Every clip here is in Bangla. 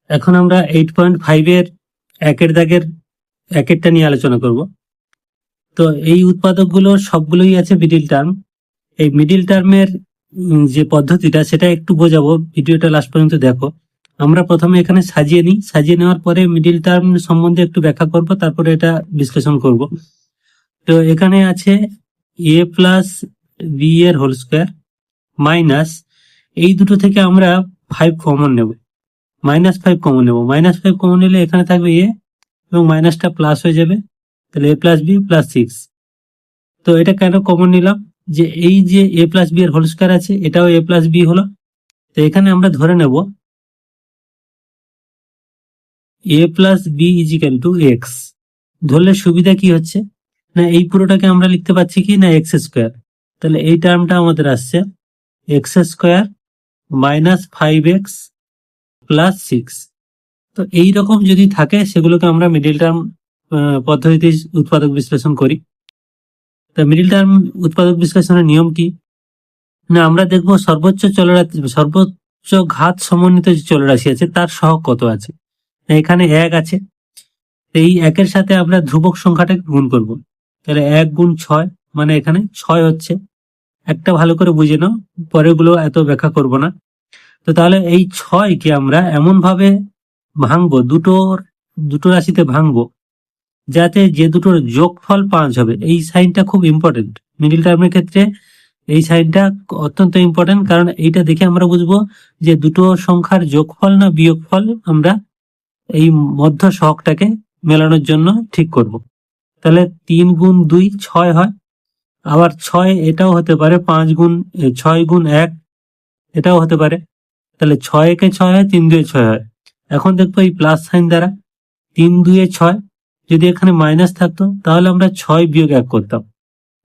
এখন আমরা 8.5 একের দাগের একেরটা নিয়ে আলোচনা করব। তো এই উৎপাদকগুলো সবগুলোই আছে মিডিল টার্ম। এই মিডিল টার্মের যে পদ্ধতিটা সেটা একটু বোঝাবো, ভিডিওটা লাস্ট পর্যন্ত দেখো। আমরা প্রথমে এখানে সাজিয়ে নিই, সাজিয়ে নেওয়ার পরে মিডিল টার্ম সম্বন্ধে একটু ব্যাখ্যা করব, তারপরে এটা বিশ্লেষণ করব। তো এখানে আছে a প্লাস বি এর হোল স্কোয়ার মাইনাস, এই দুটো থেকে আমরা 5 কমন নেব, -5 কমন নেব। -5 কমন নিলে এখানে থাকবে এ এবং মাইনাসটা প্লাস হয়ে যাবে, তাহলে a প্লাস বি প্লাস 6। তো এটা কেন কমন নিলাম, যে এই যে a প্লাস বি এর হোল স্কোয়ার আছে, এটাও a প্লাস বি হলো। তো এখানে আমরা ধরে নেব a plus B is equal to X. ধরলে সুবিধা কি হচ্ছে না, এই পুরোটাকে আমরা লিখতে পাচ্ছি কি না এক্স স্কোয়ার। তাহলে এই টার্মটা আমাদের আসছে x square minus 5x plus 6। তো এইরকম যদি থাকে সেগুলোকে আমরা মিডিল টার্ম পদ্ধতিতে উৎপাদক বিশ্লেষণ করি। তা মিডিল টার্ম উৎপাদক বিশ্লেষণের নিয়ম কি না, আমরা দেখব সর্বোচ্চ ঘাত সমন্বিত যে চলরাশি আছে তার সহগ কত আছে। এখানে 1 আছে, এই 1-এর সাথে আমরা ধ্রুবক সংখ্যাটাকে গুণ করব। তাহলে 1 গুণ 6, মানে এখানে 6 হচ্ছে। একটা ভালো করে বুঝে নাও, পরেরগুলো এত ব্যাখ্যা করব না। তো তাহলে এই 6কে আমরা এমন ভাবে ভাঙবো, দুটো রাশিতে ভাঙবো যাতে যে দুটোর যোগফল 5 হবে। এই সাইনটা খুব ইম্পর্টেন্ট মিডিল টার্মের ক্ষেত্রে, এই সাইনটা অত্যন্ত ইম্পর্টেন্ট, কারণ এইটা দেখে আমরা বুঝবো যে দুটো সংখ্যার যোগফল না বিয়োগফল আমরা এই মধ্য সহগটাকে মেলানোর জন্য ঠিক করব। তাহলে 3 গুণ 2 6 হয়, আবার 6 এটাও হতে পারে, 6 গুণ 1 এটাও হতে পারে। তাহলে 6 একে 6 হয়, 3 2 6 হয়। এখন দেখবো এই প্লাস সাইন দ্বারা 3 2 6, যদি এখানে মাইনাস থাকতো তাহলে আমরা 6 বিয়োগ 1 করতাম।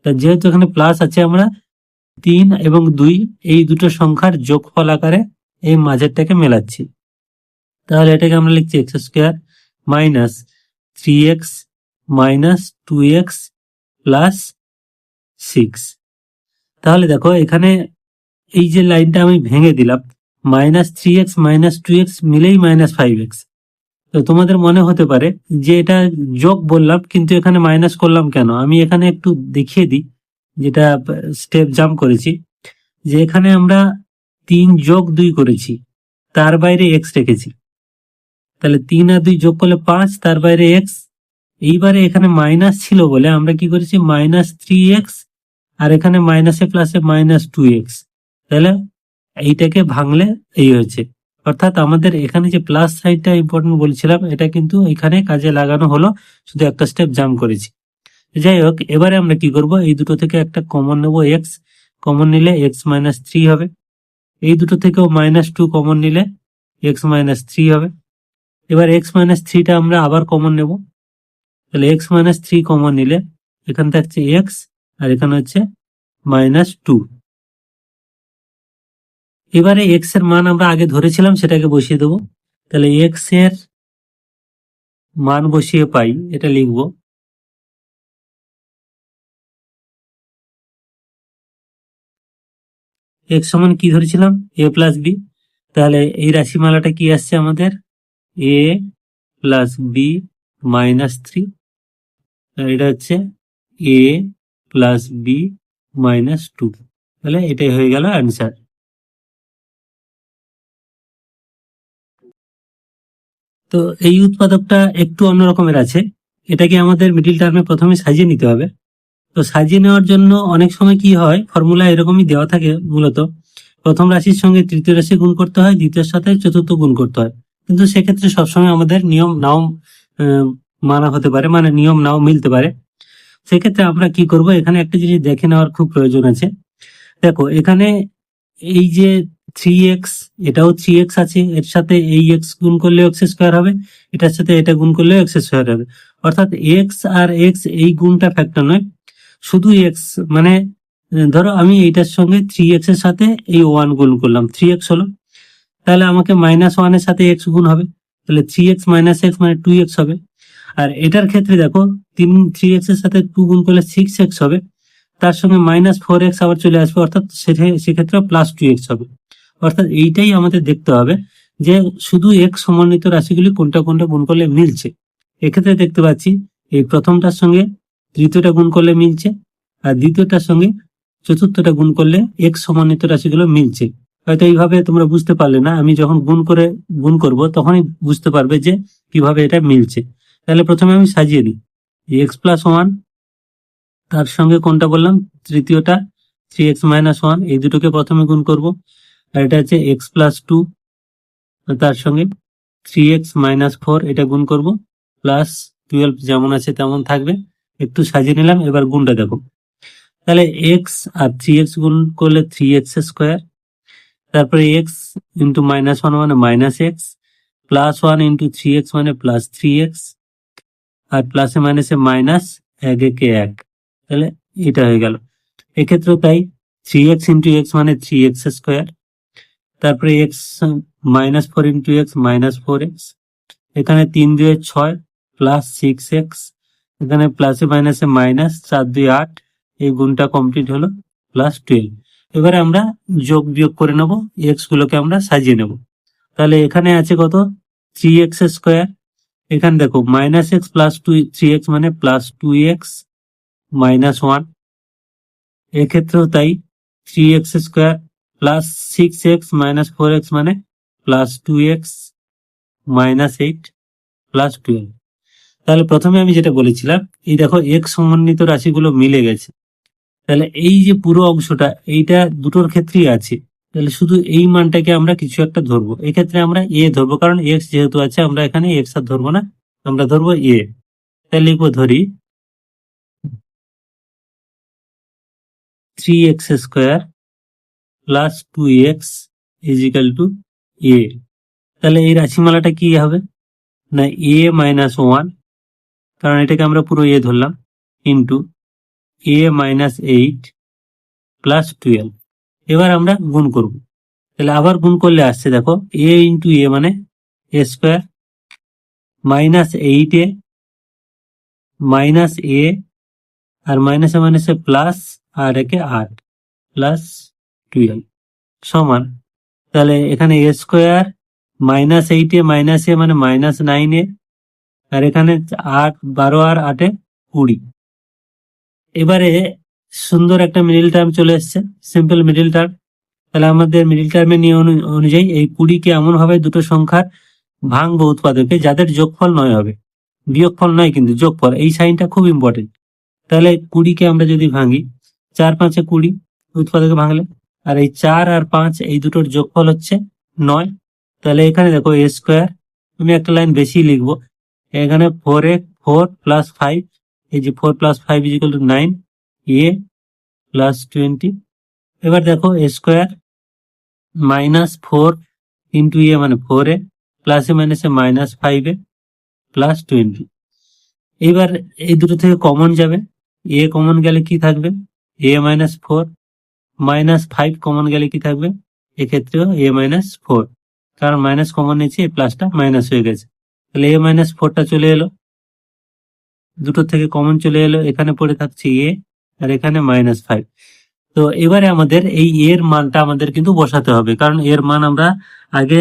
তা যেহেতু এখানে প্লাস আছে, আমরা 3 এবং 2 এই দুটো সংখ্যার যোগফল আকারে এই মাঝেরটাকে মেলাচ্ছি। তাহলে এটাকে আমরা লিখছি X square minus 3x minus 2x plus 6। তাহলে দেখো এখানে এই যে লাইনটা আমি ভেঙে দিলাম, -3x মাইনাস 2x মিলেই -5x। তো তোমাদের মনে হতে পারে যে এটা যোগ বললাম কিন্তু এখানে মাইনাস করলাম কেন। আমি এখানে একটু দেখিয়ে দিই, যেটা স্টেপ জাম্প করেছি, যে এখানে আমরা 3 যোগ 2 করেছি, তার বাইরে x রেখেছি। তাহলে 3 আর 2 যোগ করলে 5, তার বাইরে x। এইবারে এখানে মাইনাস ছিল বলে আমরা কি করেছি -3x, আর এখানে মাইনাসে প্লাসে -2x। তাহলে এইটাকে ভাঙলে এই হয়েছে, অর্থাৎ আমাদের এখানে যে প্লাস সাইনটা ইম্পর্টেন্ট বলছিলাম, এটা কিন্তু এখানে কাজে লাগানো হলো, শুধু একটা স্টেপ জাম্প করেছি। যাই হোক, এবারে আমরা কি করব, এই দুটো থেকে একটা কমন নেব, x কমন নিলে x - 3 হবে। এই দুটো থেকেও -2 কমন নিলে x - 3 হবে। এবার x - 3টা আমরা আবার কমন নেব, তাহলে x - 3 কমন নিলে এখান থাকছে x, আর এখানে হচ্ছে -2। এবারে x এর মান আমরা আগে ধরেছিলাম সেটাকে বসিয়ে দেবো। তাহলে x এর মান বসিয়ে পাই, এটা লিখবো x সমান কি ধরেছিলাম a প্লাস বি। তাহলে এই রাশিমালাটা কি আসছে আমাদের a প্লাস বি -3, এটা হচ্ছে a প্লাস বি -2। তাহলে এটাই হয়ে গেল অ্যান্সার। তো এই উৎপাদকটা একটু অন্যরকমের আছে, এটাকে আমাদের মিডিল টার্মে প্রথমে সাজিয়ে নিতে হবে। তো সাজিয়ে নেওয়ার জন্য অনেক সময় কি হয়, ফর্মুলা এরকমই দেওয়া থাকে মূলত, প্রথম রাশির সঙ্গে তৃতীয় রাশি গুণ করতে হয়, দ্বিতীয় সাথে চতুর্থ গুণ করতে হয়। কিন্তু সেক্ষেত্রে সবসময় আমাদের নিয়ম নাও মানা হতে পারে, মানে নিয়ম নাও মিলতে পারে। সেক্ষেত্রে আমরা কি করব, এখানে একটা জিনিস দেখে নেওয়ার খুব প্রয়োজন আছে। দেখো এখানে এই যে 3x, এটাও 3x আছে, এর সাথে এই x গুণ করলে x স্কোয়ার হবে, এটার সাথে এটা গুণ করলে x স্কোয়ার হবে। অর্থাৎ x আর x এই গুণটা ফ্যাক্টর নয়, শুধু x, মানে ধরো আমি এইটার সঙ্গে 3x এর সাথে এই 1 গুণ করলাম, 3x হলো। তাহলে আমাকে -1 এর সাথে x গুণ হবে, তাহলে 3x - x মানে 2x হবে। আর এটার ক্ষেত্রে দেখো 3x এর সাথে 2 গুণ করলে 6x হবে, তার সঙ্গে -4x আবার চলে আসবে, অর্থাৎ সেক্ষেত্রে +2x হবে। অর্থাৎ এইটাই আমাদের দেখতে হবে যে শুধু এক সমন্বিত রাশিগুলি কোনটা কোনটা গুণ করলে মিলছে। এক্ষেত্রে দেখতে পাচ্ছি এই প্রথমটার সঙ্গে তৃতীয়টা গুণ করলে মিলছে, আর দ্বিতীয়টার সঙ্গে চতুর্থটা গুণ করলে এক সমন্বিত রাশিগুলো মিলছে। হয়তো এইভাবে তোমরা বুঝতে পারলে না, আমি যখন গুণ করব তখনই বুঝতে পারবে যে কিভাবে এটা মিলছে। তাহলে প্রথমে আমি সাজিয়ে দিই, x+1 তার সঙ্গে কোনটা বললাম তৃতীয়টা 3x-1, এই দুটোকে প্রথমে গুণ করব। আর এটা হচ্ছে x+2, তার সঙ্গে 3x-4 এটা গুণ করব, প্লাস 12 যেমন আছে তেমন থাকবে। একটু সাজিয়ে নিলাম, এবার গুণটা দেখো। তাহলে x আর 3x গুণ করলে 3x², তারপরে x ইন্টু -1 মানে -x, +1 ইন্টু 3x মানে +3x, আর প্লাসে মাইনাসে মাইনাস, 1 একে 1, তাহলে এটা হয়ে গেল। এক্ষেত্রেও তাই, 3x ইন্টু x মানে 3x², তারপরে x -4 ইন্টু x -4x, এখানে 3 2 6 প্লাস 6x, এখানে প্লাসে মাইনাসে মাইনাস, 4 2 8, এই গুণটা কমপ্লিট হলো, +12। এবারে আমরা যোগ বিয়োগ করে নেব, এক্স গুলোকে আমরা সাজিয়ে নেব। তাহলে এখানে আছে কত, 3x², এখানে দেখো -x প্লাস 3x মানে +2x -1, এক্ষেত্রেও তাই, 3x² প্লাস 6x -4x মানে +2x -8 +12। তাহলে প্রথমে আমি যেটা বলেছিলাম, এই দেখো x সমন্বিত রাশিগুলো মিলে গেছে। তাহলে এই যে পুরো অংশটা, এইটা দুটোর ক্ষেত্রেই আছে। তাহলে শুধু এই মানটাকে আমরা কিছু একটা ধরবো, এক্ষেত্রে আমরা a ধরবো, কারণ x যেহেতু আছে আমরা এখানে x আর ধরবো না, আমরা ধরবো a। তাহলে লিখবো, ধরি 3x² plus 2x is equal to a। তাহলে এই রাশিমালাটা কি হবে না, a-1, কারণ এটাকে আমরা পুরো a ধরলাম, ইন্টু a-8 প্লাস 12। এবার আমরা গুণ করব। তাহলে আবার গুণ করলে আসছে, দেখো a ইন্টু a মানে a², -8a -a, আর মাইনাসে মাইনাসে প্লাস, আর একে 8 প্লাস 12 সমান। তাহলে এখানে a² -8a -a মানে -9a, আর এখানে 8 12 আর 8 20। এবারে সুন্দর একটা মিডিল টার্ম চলে এসছে, সিম্পল মিডিল টার্ম। তাহলে আমাদের মিডিল টার্মের নিয়ম অনুযায়ী এই 20কে এমন ভাবে দুটো সংখ্যার ভাঙবো উৎপাদকে যাদের যোগফল 9 হবে, বিয়োগফল নয় কিন্তু যোগফল, এই সাইনটা খুব ইম্পর্টেন্ট। তাহলে 20কে আমরা যদি ভাঙি, 4 5 20 উৎপাদকে ভাঙলে, আর এই 4 আর 5 এই দুটোর যোগফল হচ্ছে 9। তাহলে এখানে দেখো a², আমি একটা লাইন বেশি লিখবো, এখানে 4 প্লাস 5, এই যে 4 plus 5 is equal to 9, a plus 20। এবার দেখো a² -4 ইন্টু a মানে 4a, প্লাসে মাইনাসে -5a প্লাস 20। এবার এই দুটো থেকে কমন যাবে, a কমন গেলে কি থাকবে, a -4, -5 কমন গেলে কি থাকবে, এক্ষেত্রেও a -4, কারণ মাইনাস কমন নিয়েছি, এই প্লাসটা মাইনাস হয়ে গেছে। তাহলে a -4টা চলে এলো, দুটো থেকে কমন চলে এলো, এখানে পড়ে থাকছে a, আর এখানে -5। তো এবারে আমাদের এই এর মানটা আমাদের কিন্তু বসাতে হবে, কারণ এর মান আমরা আগে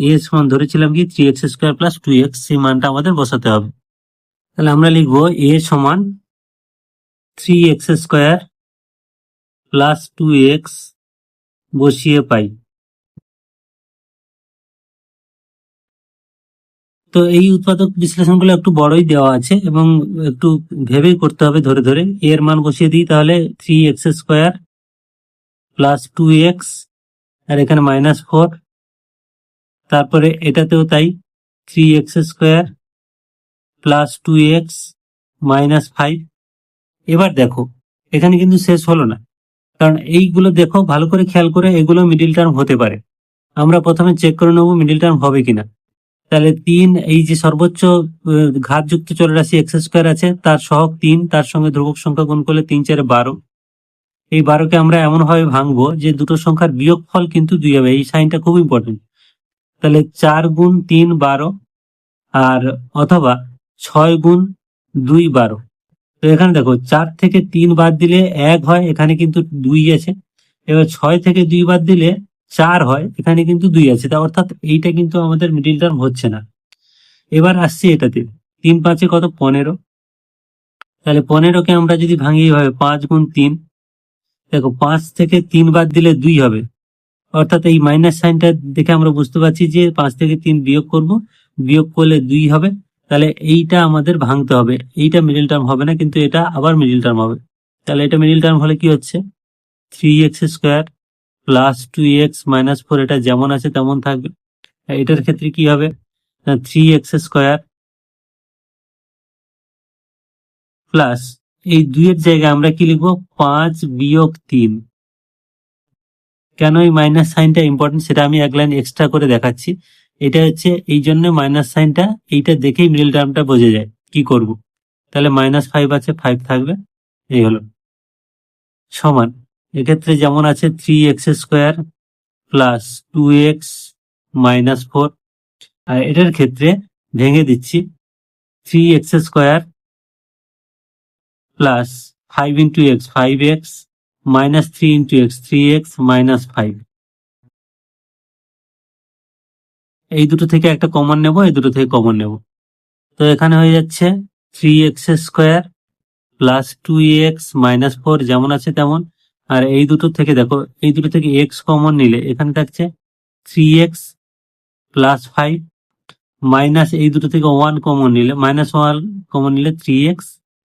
এ সমান ধরেছিলাম কি 3x² প্লাস 2x, সেই মানটা আমাদের বসাতে হবে। তাহলে আমরা লিখবো a সমান 3x² প্লাস 2x বসিয়ে পাই। তো এই উৎপাদক বিশ্লেষণগুলো একটু বড়ই দেওয়া আছে এবং একটু ভেবেই করতে হবে, ধরে ধরে এর মান বসিয়ে দিই। তাহলে 3x² প্লাস 2x, আর এখানে -4, তারপরে এটাতেও তাই, 3x² প্লাস 2x -5। এবার দেখো এখানে কিন্তু শেষ হলো না, কারণ এইগুলো দেখো ভালো করে খেয়াল করে, এগুলো মিডিল টার্ম হতে পারে। আমরা প্রথমে চেক করে নেবো মিডিল টার্ম হবে কিনা। তাহলে 3, এই যে সর্বোচ্চ ঘাতযুক্ত চলরাশি x² আছে, তার সহগ 3, তার সঙ্গে ধ্রুবক সংখ্যা গুণ করলে 3 4 12। এই 12কে আমরা এমন ভাবে ভাঙবো যে দুটো সংখ্যার বিয়োগফল কিন্তু 2 হবে, এই সাইনটা খুব ইম্পর্টেন্ট। তাহলে 4 গুণ 3 12, আর অথবা 6 গুণ 2 12। তো এখানে দেখো 4 থেকে 3 বাদ দিলে 1 হয়, এখানে কিন্তু 2 আছে। এবার 6 থেকে 2 বাদ দিলে 4 হয়, এখানে কিন্তু 2 আছে, তা অর্থাৎ এইটা কিন্তু আমাদের মিডিল টার্ম হচ্ছে না। এবার আসছে এটাতে, 3 5 কত, 15। তাহলে 15কে আমরা যদি ভাঙি এইভাবে, 5 গুণ 3, দেখো 5 থেকে 3 বাদ দিলে 2 হবে, অর্থাৎ এই মাইনাস সাইনটা দেখে আমরা বুঝতে পারছি যে 5 থেকে 3 বিয়োগ করব, বিয়োগ করলে 2 হবে। তাহলে এইটা আমাদের ভাঙতে হবে, এইটা মিডিল টার্ম হবে না, কিন্তু এটা আবার মিডিল টার্ম হবে। তাহলে এটা মিডিল টার্ম হলে কি হচ্ছে, 3x² প্লাস 2x-4, এটা যেমন আছে তেমন থাকবে। এটার ক্ষেত্রে কি হবে, 3x² প্লাস এই 2 এর জায়গায় আমরা কি লিখবো, 5 বিয়োগ 3। কেন এই মাইনাস সাইনটা ইম্পর্টেন্ট সেটা আমি এক লাইন এক্সট্রা করে দেখাচ্ছি। এটা হচ্ছে এই জন্য মাইনাস সাইনটা, এইটা দেখেই মিডল টার্মটা বোঝা যায় কি করব। তাহলে -5 আছে, 5 থাকবে, এই হলো, সমান এক্ষেত্রে যেমন আছে 3x² প্লাস 2x-4। আর এটার ক্ষেত্রে ভেঙে দিচ্ছি, 3x² plus 5 into x 5x minus 3 into x 3x minus 5। এই দুটো থেকে একটা কমন নেব, এই দুটো থেকে কমন নেব, তো এখানে হয়ে যাচ্ছে 3x² প্লাস 2x-4 যেমন আছে তেমন। আর এই দুটো থেকে দেখো, এই দুটো থেকে x কমন নিলে এখানে থাকছে 3x প্লাস 5, মাইনাস এই দুটো থেকে 1 কমন নিলে, -1 কমন নিলে 3x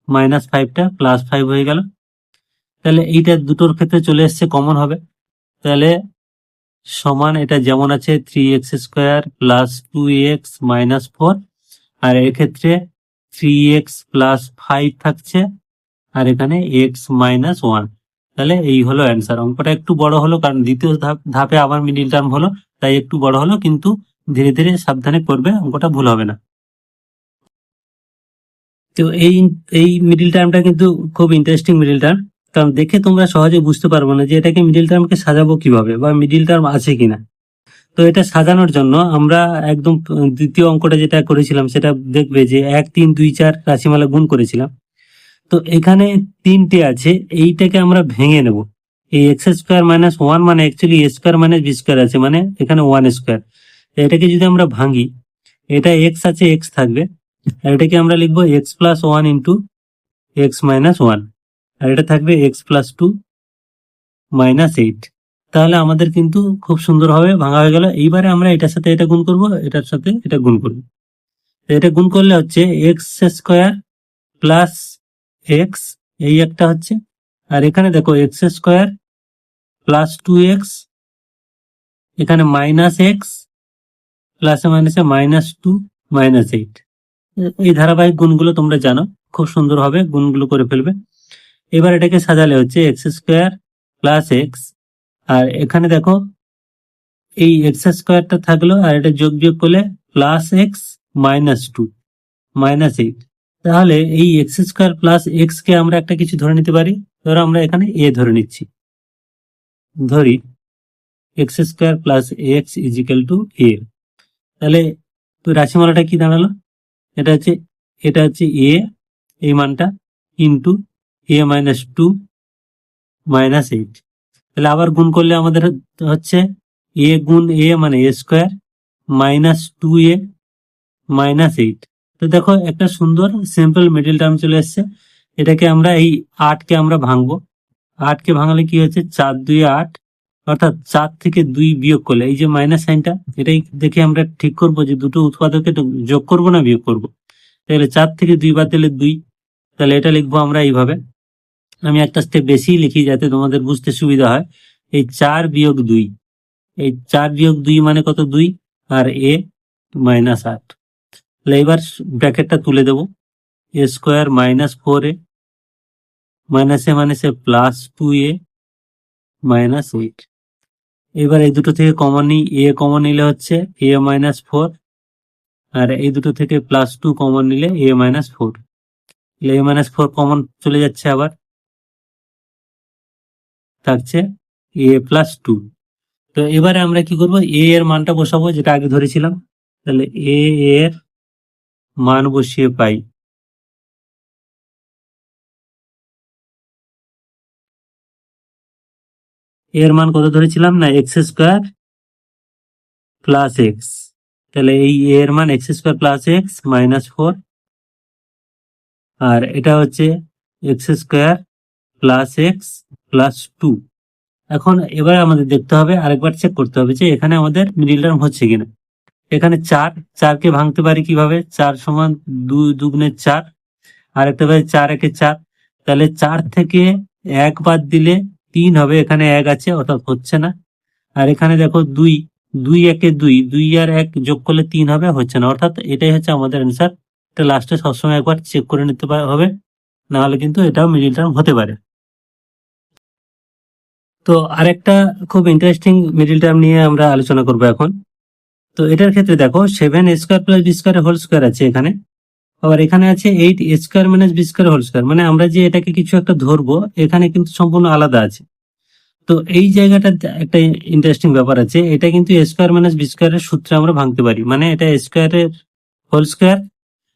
মাইনাস 5টা প্লাস 5 হয়ে গেল। তাহলে এইটা দুটোর ক্ষেত্রে চলে এসছে, কমন হবে। তাহলে সমান এটা যেমন আছে 3x² প্লাস 2x-4, আর এক্ষেত্রে 3x প্লাস 5 থাকছে, আর এখানে x-1। তাহলে এই হলো অ্যান্সার। অঙ্কটা একটু বড় হলো কারণ দ্বিতীয় ধাপে আবার মিডিল টার্ম হলো, তাই একটু বড় হলো, কিন্তু ধীরে ধীরে সাবধানে করবে, অঙ্কটা ভুল হবে না। তো এই মিডিল টার্মটা কিন্তু খুব ইন্টারেস্টিং মিডিল টার্ম, কারণ দেখে তোমরা সহজে বুঝতে পারবে না যে এটাকে মিডিল টার্মকে সাজাবো কিভাবে বা মিডিল টার্ম আছে কিনা। তো এটা সাজানোর জন্য আমরা একদম দ্বিতীয় অঙ্কটা যেটা করেছিলাম সেটা দেখবে যে 1 3 2 4 রাশিমালা গুণ করেছিলাম। তো এখানে 3টে আছে, এইটাকে আমরা ভেঙে নেব। এই x² - 1 মানে অ্যাকচুয়ালি a² - b² আছে, মানে এখানে 1²। এটাকে যদি আমরা ভাঙি, এটা x আছে, x থাকবে, আর এটাকে আমরা লিখবো x+1 ইন্টু x-1, আর এটা থাকবে x+2 -8। তাহলে আমাদের কিন্তু খুব সুন্দরভাবে ভাঙা হয়ে গেল। এইবারে আমরা এটার সাথে এটা গুণ করব, এটার সাথে এটা গুণ করব। এটা গুণ করলে হচ্ছে x² প্লাস x, এই একটা হচ্ছে, আর এখানে দেখো x² প্লাস 2x, এখানে -x প্লাসে মাইনাসে -2 -8। এই ধারাবাহিক গুণগুলো তোমরা জানো, খুব সুন্দরভাবে গুণগুলো করে ফেলবে। এবার এটাকে সাজালে হচ্ছে x² প্লাস x, আর এখানে দেখো এই x² থাকলো, আর এটা যোগ বিয়োগ করলে প্লাস x -2 -8। তাহলে এই x² প্লাস x কে আমরা একটা কিছু ধরে নিতে পারি, ধরো আমরা এখানে a ধরে নিচ্ছি, ধরি x² plus x is equal to a। তাহলে রাশিমালাটা কি দাঁড়ালো, এটা হচ্ছে a, এই মানটা, ইন্টু a-2 -8। তাহলে আবার গুণ করলে আমাদের হচ্ছে a গুণ a মানে a² -2a -8। তো দেখো একটা সুন্দর সিম্পল মিডিল টার্ম চলে এসছে। এটাকে আমরা এই 8কে আমরা ভাঙবো, 8কে ভাঙালে কি হচ্ছে, 4 2 8, অর্থাৎ 4 থেকে 2 বিয়োগ করলে এই যে মাইনাস সাইনটা, এটাই দেখে আমরা ঠিক করব যে দুটো উৎপাদকে যোগ করব না বিয়োগ করব। তাহলে 4 থেকে 2 বাদ দিলে 2, তাহলে এটা লিখবো আমরা এইভাবে। আমি একটা স্টেপ বেশি লিখি যাতে তোমাদের বুঝতে সুবিধা হয়। এই 4 বিয়োগ 2, এই 4 বিয়োগ 2 মানে কত, 2, আর a -8। তাহলে এবার ব্র্যাকেটটা তুলে দেবো, a² -4a মাইনাসে মাইনাসে প্লাস 2a -8। এবার এই দুটো থেকে কমন নিই, a কমন নিলে হচ্ছে a-4, আর এই দুটো থেকে +2 কমন নিলে a-4। a-4 কমন চলে যাচ্ছে, আবার থাকছে a+2। তো এবারে আমরা কি করব, a এর মানটা বসাবো যেটা আগে ধরেছিলাম। তাহলে a এর মান বসিয়ে পাই এর মান কত ধরেছিলাম, না এক্স স্কোয়ার প্লাস এক্স। তাহলে এই এর মান এক্স স্কোয়ার প্লাস এক্স -4, আর এটা হচ্ছে X square plus x plus 2। এখন এবার আমাদের দেখতে হবে, আরেকবার চেক করতে হবে যে এখানে আমাদের মিডিল টার্ম হচ্ছে কিনা। এখানে 4কে ভাঙতে পারি কিভাবে, 4 সমান 2 দুগুণে 4, আর একটা পারি 4 একে 4। তাহলে 4 থেকে 1 বাদ দিলে 3 হবে, এখানে 1 আছে অর্থাৎ হচ্ছে না। আর এখানে দেখো 2, 2 একে 2, 2 আর 1 যোগ করলে 3 হবে, হচ্ছে না। অর্থাৎ এটাই হচ্ছে আমাদের অ্যান্সার। এটা লাস্টে সবসময় একবার চেক করে নিতে হবে, না হলে কিন্তু এটাও মিডিল টার্ম হতে পারে। তো আরেকটা খুব ইন্টারেস্টিং মিডিল টার্ম নিয়ে আমরা আলোচনা করব এখন। তো এটার ক্ষেত্রে দেখো 7 square plus B square whole square আছে এখানে, আবার এখানে আছে 8 square minus B square whole square. মানে আমরা যে এটাকে কিছু একটা ধরবো, এখানে কিন্তু সম্পূর্ণ আলাদা আছে। তো এই জায়গাটা একটা ইন্টারেস্টিং ব্যাপার আছে, এটা কিন্তু স্কোয়ার মাইনাস বি স্কোয়ারের সূত্রে আমরা ভাঙতে পারি। মানে এটা স্কোয়ারের হোল স্কোয়ার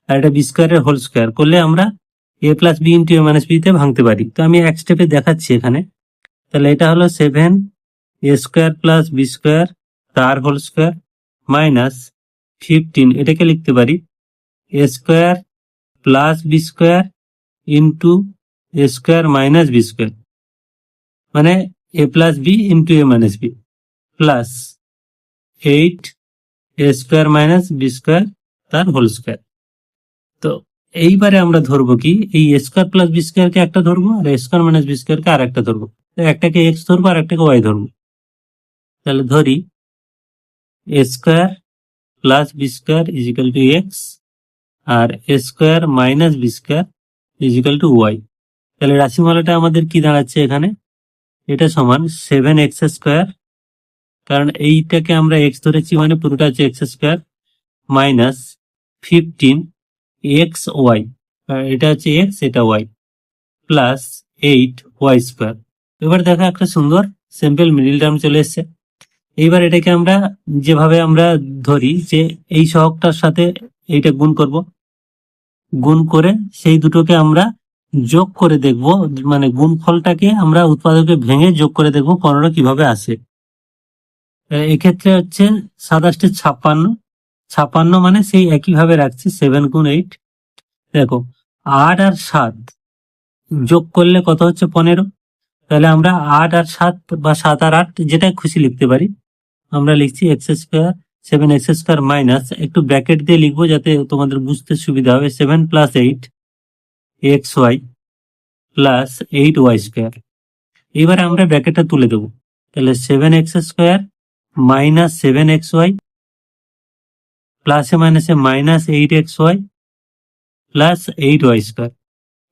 আর এটা বি স্কোয়ারের হোল স্কোয়ার করলে আমরা এ plus b into a minus B তে ভাঙতে পারি। তো আমি এক স্টেপে দেখাচ্ছি এখানে। তাহলে এটা হলো 7 a square plus B square তার হোল স্কোয়ার মাইনাস 15, এটাকে লিখতে পারি a square plus B square into a square minus B square, মানে a plus b into a minus b, plus 8 a square minus B square তার হোল স্কোয়ার। তো এইবারে আমরা ধরবো কি, এই এ স্কোয়ার প্লাস বি স্কোয়ারকে একটা ধরবো, আর এ স্কোয়ার মাইনাস বি স্কোয়ারকে আর একটা ধরবো। তো একটাকে এক্স ধরবো আর একটাকে ওয়াই ধরবো। তাহলে ধরি a square plus B square is equal to x, আর a square minus B square is equal to y. তাহলে রাশিমালাটা আমাদের কি দাঁড়াচ্ছে এখানে, এটা সমান 7x স্কোয়ার, কারণ এইটাকে আমরা এক্স ধরেছি মানে পুরোটা হচ্ছে এক্স স্কোয়ার, মাইনাস 15xy, এটা হচ্ছে এক্স এটা ওয়াই, প্লাস 8y স্কোয়ার। এবার দেখো একটা সুন্দর সিম্পল মিডিল টার্ম চলে এসছে। এইবার এটাকে আমরা যেভাবে আমরা ধরি যে এই সহগটার সাথে এইটা গুণ করব, গুণ করে সেই দুটোকে আমরা যোগ করে দেখব, মানে গুণফলটাকে আমরা উৎপাদকে ভেঙে যোগ করে দেখব কোনটা কিভাবে আসে। এক্ষেত্রে হচ্ছে 27 56, 56 মানে সেই একইভাবে রাখছি 7 গুণ 8। দেখো 8 আর 7 যোগ করলে কত হচ্ছে 15। তাহলে আমরা 8 আর 7 বা 7 আর 8 যেটা খুশি লিখতে পারি। আমরা লিখছি X square 7x square minus, একটু ব্র্যাকেট দিয়ে লিখবো যাতে তোমাদের বুঝতে সুবিধা হবে, 7 plus 8 X Y plus 8y square. এবার আমরা ব্র্যাকেটটা তুলে দেবো। তাহলে 7x স্কোয়ার মাইনাস 7xy প্লাসে মাইনাসে minus 8xy plus 8y square.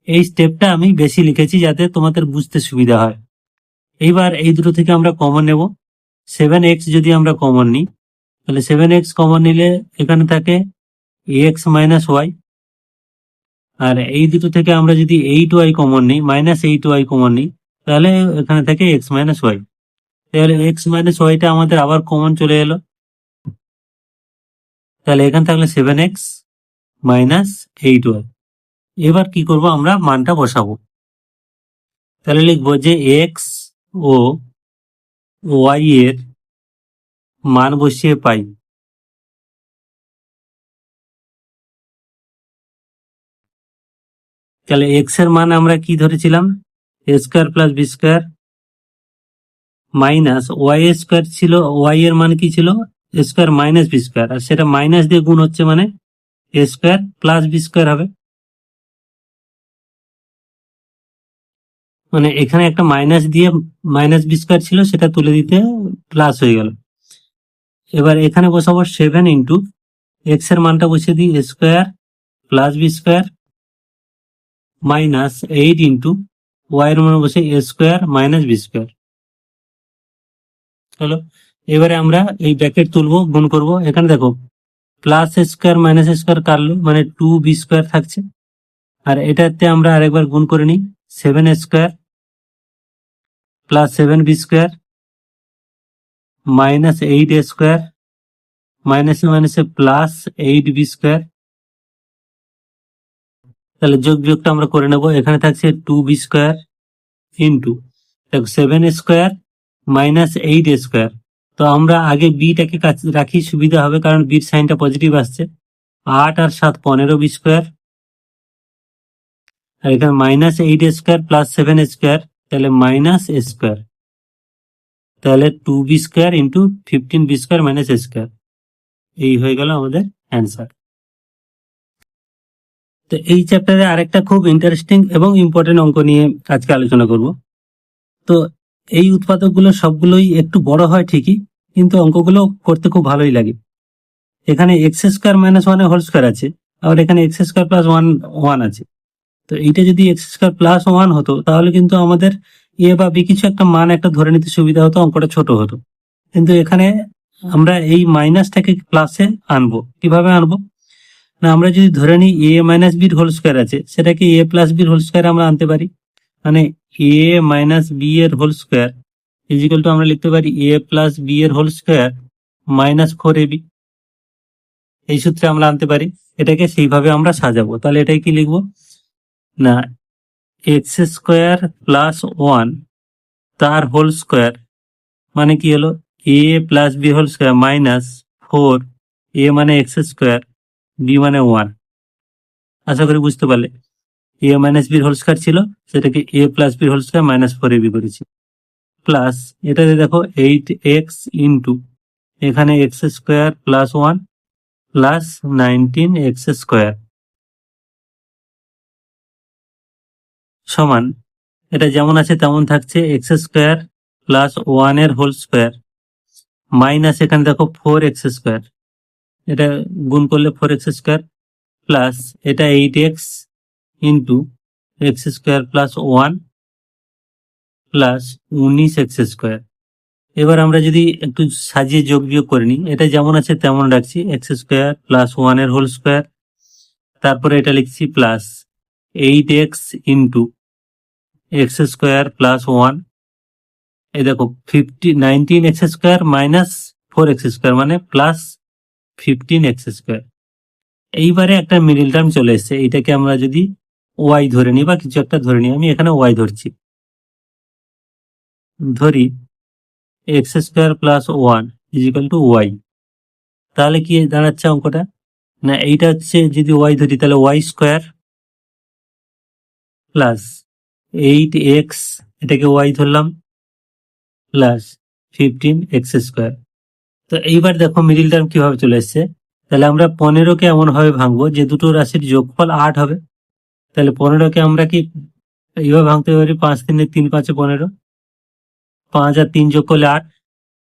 এই স্টেপটা আমি বেশি লিখেছি যাতে তোমাদের বুঝতে সুবিধা হয়। এইবার এই দুটো থেকে আমরা কমন নেব। 7x যদি আমরা কমন নিই, তাহলে 7x কমন নিলে এখানে থাকে x মাইনাস ওয়াই, আর এই দুটো থেকে আমরা যদি 8y কমন নিই, মাইনাস 8y কমন নিই, তাহলে এখানে থাকে x মাইনাস ওয়াই। তাহলে x মাইনাস ওয়াইটা আমাদের আবার কমন চলে এলো। তাহলে এখানে থাকলে 7x মাইনাস 8y। এবার কি করব, আমরা মানটা বসাবো। তাহলে লিখবো যে x ও y এর মান বসিয়ে পাই। তাহলে x এর মান আমরা কি ধরেছিলাম, a square plus B square minus y square ছিল, ওয়াই এর মান কি ছিল a square minus B square, আর সেটা মাইনাস দিয়ে গুণ হচ্ছে মানে a square plus B square হবে। মানে এখানে একটা মাইনাস দিয়ে মাইনাস বি স্কোয়ার ছিল, সেটা তুলে দিতে প্লাস হয়ে গেল। এবার এখানে বসাবো 7 ইন্টু এক্স এর মানটা বসিয়ে দিই a square plus B square minus 8 into y এর মান বসে a square minus B square. হলো। এবারে আমরা এই ব্র্যাকেট তুলবো, গুণ করব। এখানে দেখো প্লাস স্কোয়ার মাইনাস স্কোয়ার কাটলো মানে 2b স্কোয়ার থাকছে, আর এটাতে আমরা আরেকবার গুণ করে নিই, 7 square plus 7b square minus 8 square মাইনাসে মাইনাসে প্লাস 8b স্কোয়ার। তাহলে যোগটা আমরা করে নেব। এখানে থাকছে 2b স্কোয়ার ইন্টু দেখো 7 স্কোয়ার মাইনাস 8 স্কোয়ার। তো আমরা আগে বিটাকে রাখি, সুবিধা হবে, কারণ বির সাইনটা পজিটিভ আসছে। 8 আর 7 15 স্কোয়ার, আর এখানে -8 স্কোয়ার প্লাস 7 স্কোয়ার, তাহলে -a স্কোয়ার, তাহলে 2b square into 15b square minus a square. এই হয়ে গেল আমাদের অ্যান্সার। তো এই চ্যাপ্টারে আরেকটা খুব ইন্টারেস্টিং এবং ইম্পর্টেন্ট অঙ্ক নিয়ে আজকে আলোচনা করব। তো এই উৎপাদকগুলো সবগুলোই একটু বড় হয় ঠিকই, কিন্তু অঙ্কগুলো করতে খুব ভালোই লাগে। এখানে x² - 1 এর হোল স্কয়ার আছে, আর এখানে x² + 1 আছে। তো এইটা যদি x² + 1 হতো, তাহলে কিন্তু আমাদের এ বা বি কিছু একটা মান একটা ধরে নিতে সুবিধা হতো, অঙ্কটা ছোট হতো। কিন্তু এখানে আমরা এই মাইনাসটাকে প্লাসে আনবো। কিভাবে আনবো? না, আমরা যদি ধরে নিই a - b এর হোল স্কয়ার আছে, সেটাকে a + b এর হোল স্কয়ার আমরা আনতে পারি। মানে a - b এর হোল স্কয়ার ইজিক্যাল টু আমরা লিখতে পারি a + b এর হোল স্কয়ার -4ab। এই সূত্রে আমরা আনতে পারি। এটাকে সেইভাবে আমরা সাজাবো। তাহলে এটাই কি লিখবো? না, x² + 1 তার হোল স্কয়ার মানে কি হলো a + b whole square -4, a মানে x², b মানে 1। আশা করি বুঝতে পারলে। a - b হোল স্কয়ার ছিল, সেটাকে a + b whole square -4ab করেছি। প্লাস এটাতে দেখো 8x ইন্টু এখানে x² + 1 প্লাস 19x² সমান, এটা যেমন আছে তেমন থাকছে, x² + 1 এর হোল স্কয়ার মাইনাস এখানে দেখো 4x², এটা গুণ করলে 4x² প্লাস এটা 8x into x² + 1 plus 19x²। এবার আমরা যদি একটু সাজিয়ে যোগ বিয়োগ করে নিই, এটা যেমন আছে তেমন রাখছি, x² + 1 এর হোল স্কয়ার, তারপরে এটা লিখছি প্লাস 8x ইন্টু x² + 1, এই দেখো 19x² মাইনাস 4x² মানে প্লাস 15x²। এইবারে একটা মিডিল টার্ম চলে এসছে, এইটাকে আমরা যদি y ধরে নিই বা কিছু একটা ধরে নিই, আমি এখানে y ধরছি, ধরি x² + 1 = y। তাহলে কি দাঁড়াচ্ছে অঙ্কটা? না, এইটা হচ্ছে যদি y ধরি তাহলে y² প্লাস 8x, এটাকে y ধরলাম, প্লাস 15x²। তো এইবার দেখো মিডিল টার্ম কিভাবে চলে এসছে। তাহলে আমরা 15কে এমন ভাবে ভাঙবো যে দুটো রাশির যোগফল 8 হবে। তাহলে 15কে আমরা কি এইভাবে ভাঙতে পারি, 5 3 3 5 15, 5 আর 3 যোগ করলে 8।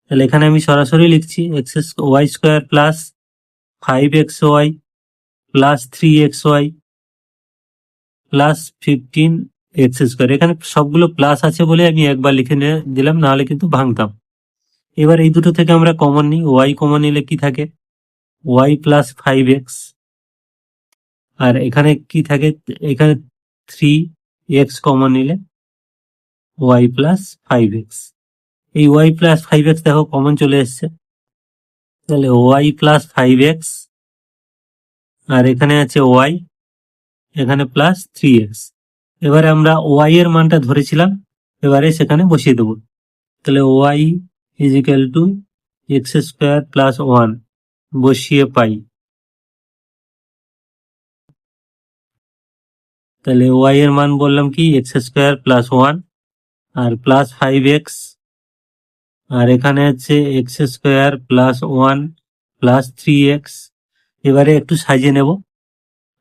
তাহলে এখানে আমি সরাসরি লিখছি y² plus 5xy plus 3xy plus 15x²। এখানে সবগুলো প্লাস আছে বলে আমি একবার লিখে দিলাম, নাহলে কিন্তু ভাঙতাম। এবার এই দুটো থেকে আমরা কমন নিই, y কমন নিলে কি থাকে, y প্লাস 5x, আর এখানে কি থাকে, এখানে 3x কমন নিলে y প্লাস 5x। এই y প্লাস 5x দেখো কমন চলে এসছে, তাহলে y প্লাস 5x, আর এখানে আছে y, এখানে প্লাস 3x। এবারে আমরা y এর মানটা ধরেছিলাম, এবারে সেখানে বসিয়ে দেবো। তাহলে y = x² + 1 বসিয়ে পাই। তাহলে y এর মান বললাম কি x² + 1 আর প্লাস 5x, আর এখানে হচ্ছে x² + 1 প্লাস 3x। এবারে একটু সাজিয়ে নেব,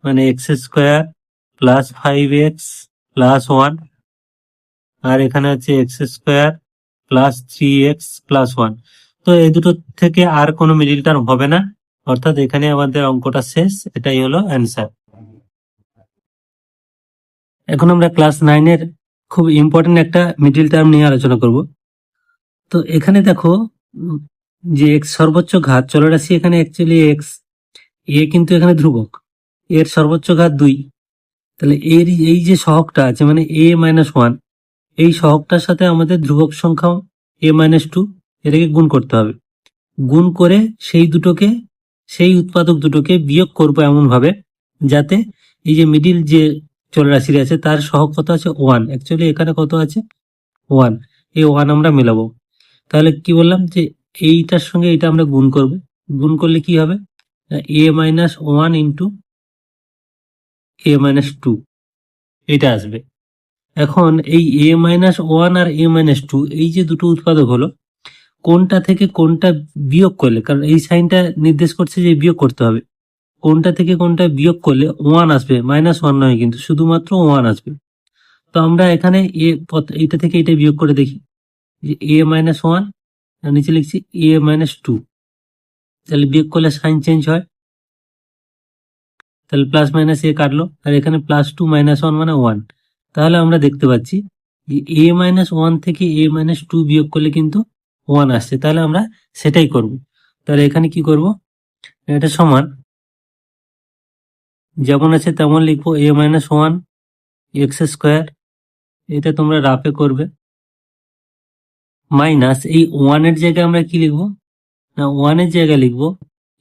মানে x² + 5x + 1, আর এখানে হচ্ছে x² + 3x + 1। তো এই দুটো থেকে আর কোনো মিডিল টার্ম হবে না, অর্থাৎ এখানে আমাদের অঙ্কটা শেষ। এটাই হলো অ্যান্সার। এখন আমরা ক্লাস 9-এর খুব ইম্পর্টেন্ট একটা মিডিল টার্ম নিয়ে আলোচনা করব। তো এখানে দেখো যে x সর্বোচ্চ ঘাত চলরাশি, এখানে অ্যাকচুয়ালি x, a কিন্তু এখানে ধ্রুবক, এর সর্বোচ্চ ঘাত 2। তাহলে এর এই যে সহগটা আছে মানে a - 1, এই সহগটার সাথে আমাদের ধ্রুবক সংখ্যা a - 2, এটাকে গুণ করতে হবে। গুণ করে সেই উৎপাদক দুটোকে বিয়োগ করবো এমন ভাবে যাতে এই যে মিডিল যে চলরাশি আছে তার সহগ কত আছে 1, অ্যাকচুয়ালি এখানে কত আছে 1, এই 1 আমরা মেলাবো। তাহলে কি বললাম যে এইটার সঙ্গে এটা আমরা গুণ করব, গুণ করলে কি হবে, a minus one into a minus two এটা আসবে। এখন এই a মাইনাস ওয়ান আর a মাইনাস টু এই যে দুটো উৎপাদক হলো, কোনটা থেকে কোনটা বিয়োগ করলে, কারণ এই সাইনটা নির্দেশ করছে যে বিয়োগ করতে হবে, কোনটা থেকে কোনটা বিয়োগ করলে ওয়ান আসবে, মাইনাস ওয়ান নয় কিন্তু, শুধুমাত্র ওয়ান আসবে। তো আমরা এখানে এইটা থেকে এটা বিয়োগ করে দেখি, যে a মাইনাস ওয়ান আর নিচে লিখছি a মাইনাস টু, তাহলে বিয়োগ করলে সাইন চেঞ্জ হয়, তাহলে প্লাস মাইনাস এ কাটলো, আর এখানে প্লাস টু মাইনাস ওয়ান মানে ওয়ান। তাহলে আমরা দেখতে পাচ্ছি যে a মাইনাস ওয়ান থেকে a মাইনাস টু বিয়োগ করলে কিন্তু ওয়ান আসছে, তাহলে আমরা সেটাই করব। তাহলে এখানে কি করব, এটা সমান যেমন আছে তেমন লিখবো, a minus one x square, এটা তোমরা রাফে করবে, মাইনাস এই ওয়ানের জায়গায় আমরা কি লিখবো, না ওয়ানের জায়গায় লিখবো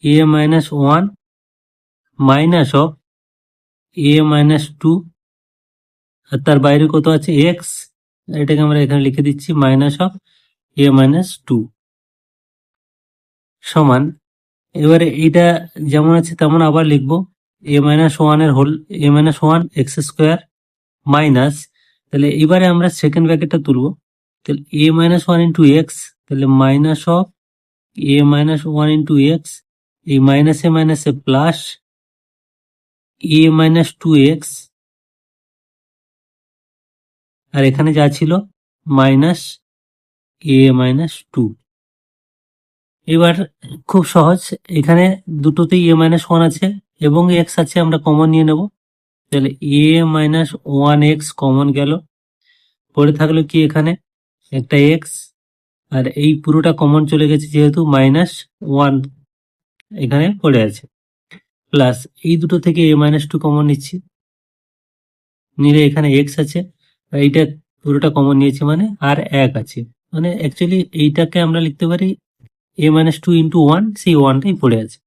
a minus one minus of a minus two, আর তার বাইরে কত আছে এক্স, এটাকে আমরা এখানে লিখে দিচ্ছি minus of a minus two সমান, এবারে এইটা যেমন আছে তেমন আবার লিখবো, a মাইনাস ওয়ান এর whole, a minus one x square minus, তাহলে এবারে আমরা সেকেন্ড ব্র্যাকেটটা তুলবো, তাহলে a minus one into x, তাহলে minus of a minus one into x, এই মাইনাসে plus a minus two x, আর এখানে যা ছিল মাইনাস a মাইনাস টু। এবার খুব সহজ, এখানে দুটোতেই a মাইনাস ওয়ান আছে এবং এক্স আছে, আমরা কমন নিয়ে নেব, তাহলে a minus one x common গেল, পড়ে থাকলো কি এখানে একটা এক্স, আর এই পুরোটা কমন চলে গেছে যেহেতু মাইনাস ওয়ান এখানে পড়ে আছে, প্লাস এই দুটো থেকে a মাইনাস টু কমন নিচ্ছি, নিলে এখানে এক্স আছে, আর এইটা পুরোটা কমন নিয়েছি মানে আর এক আছে, মানে অ্যাকচুয়ালি এইটাকে আমরা লিখতে পারি a minus two into one, সেই ওয়ানটাই পড়ে আছে।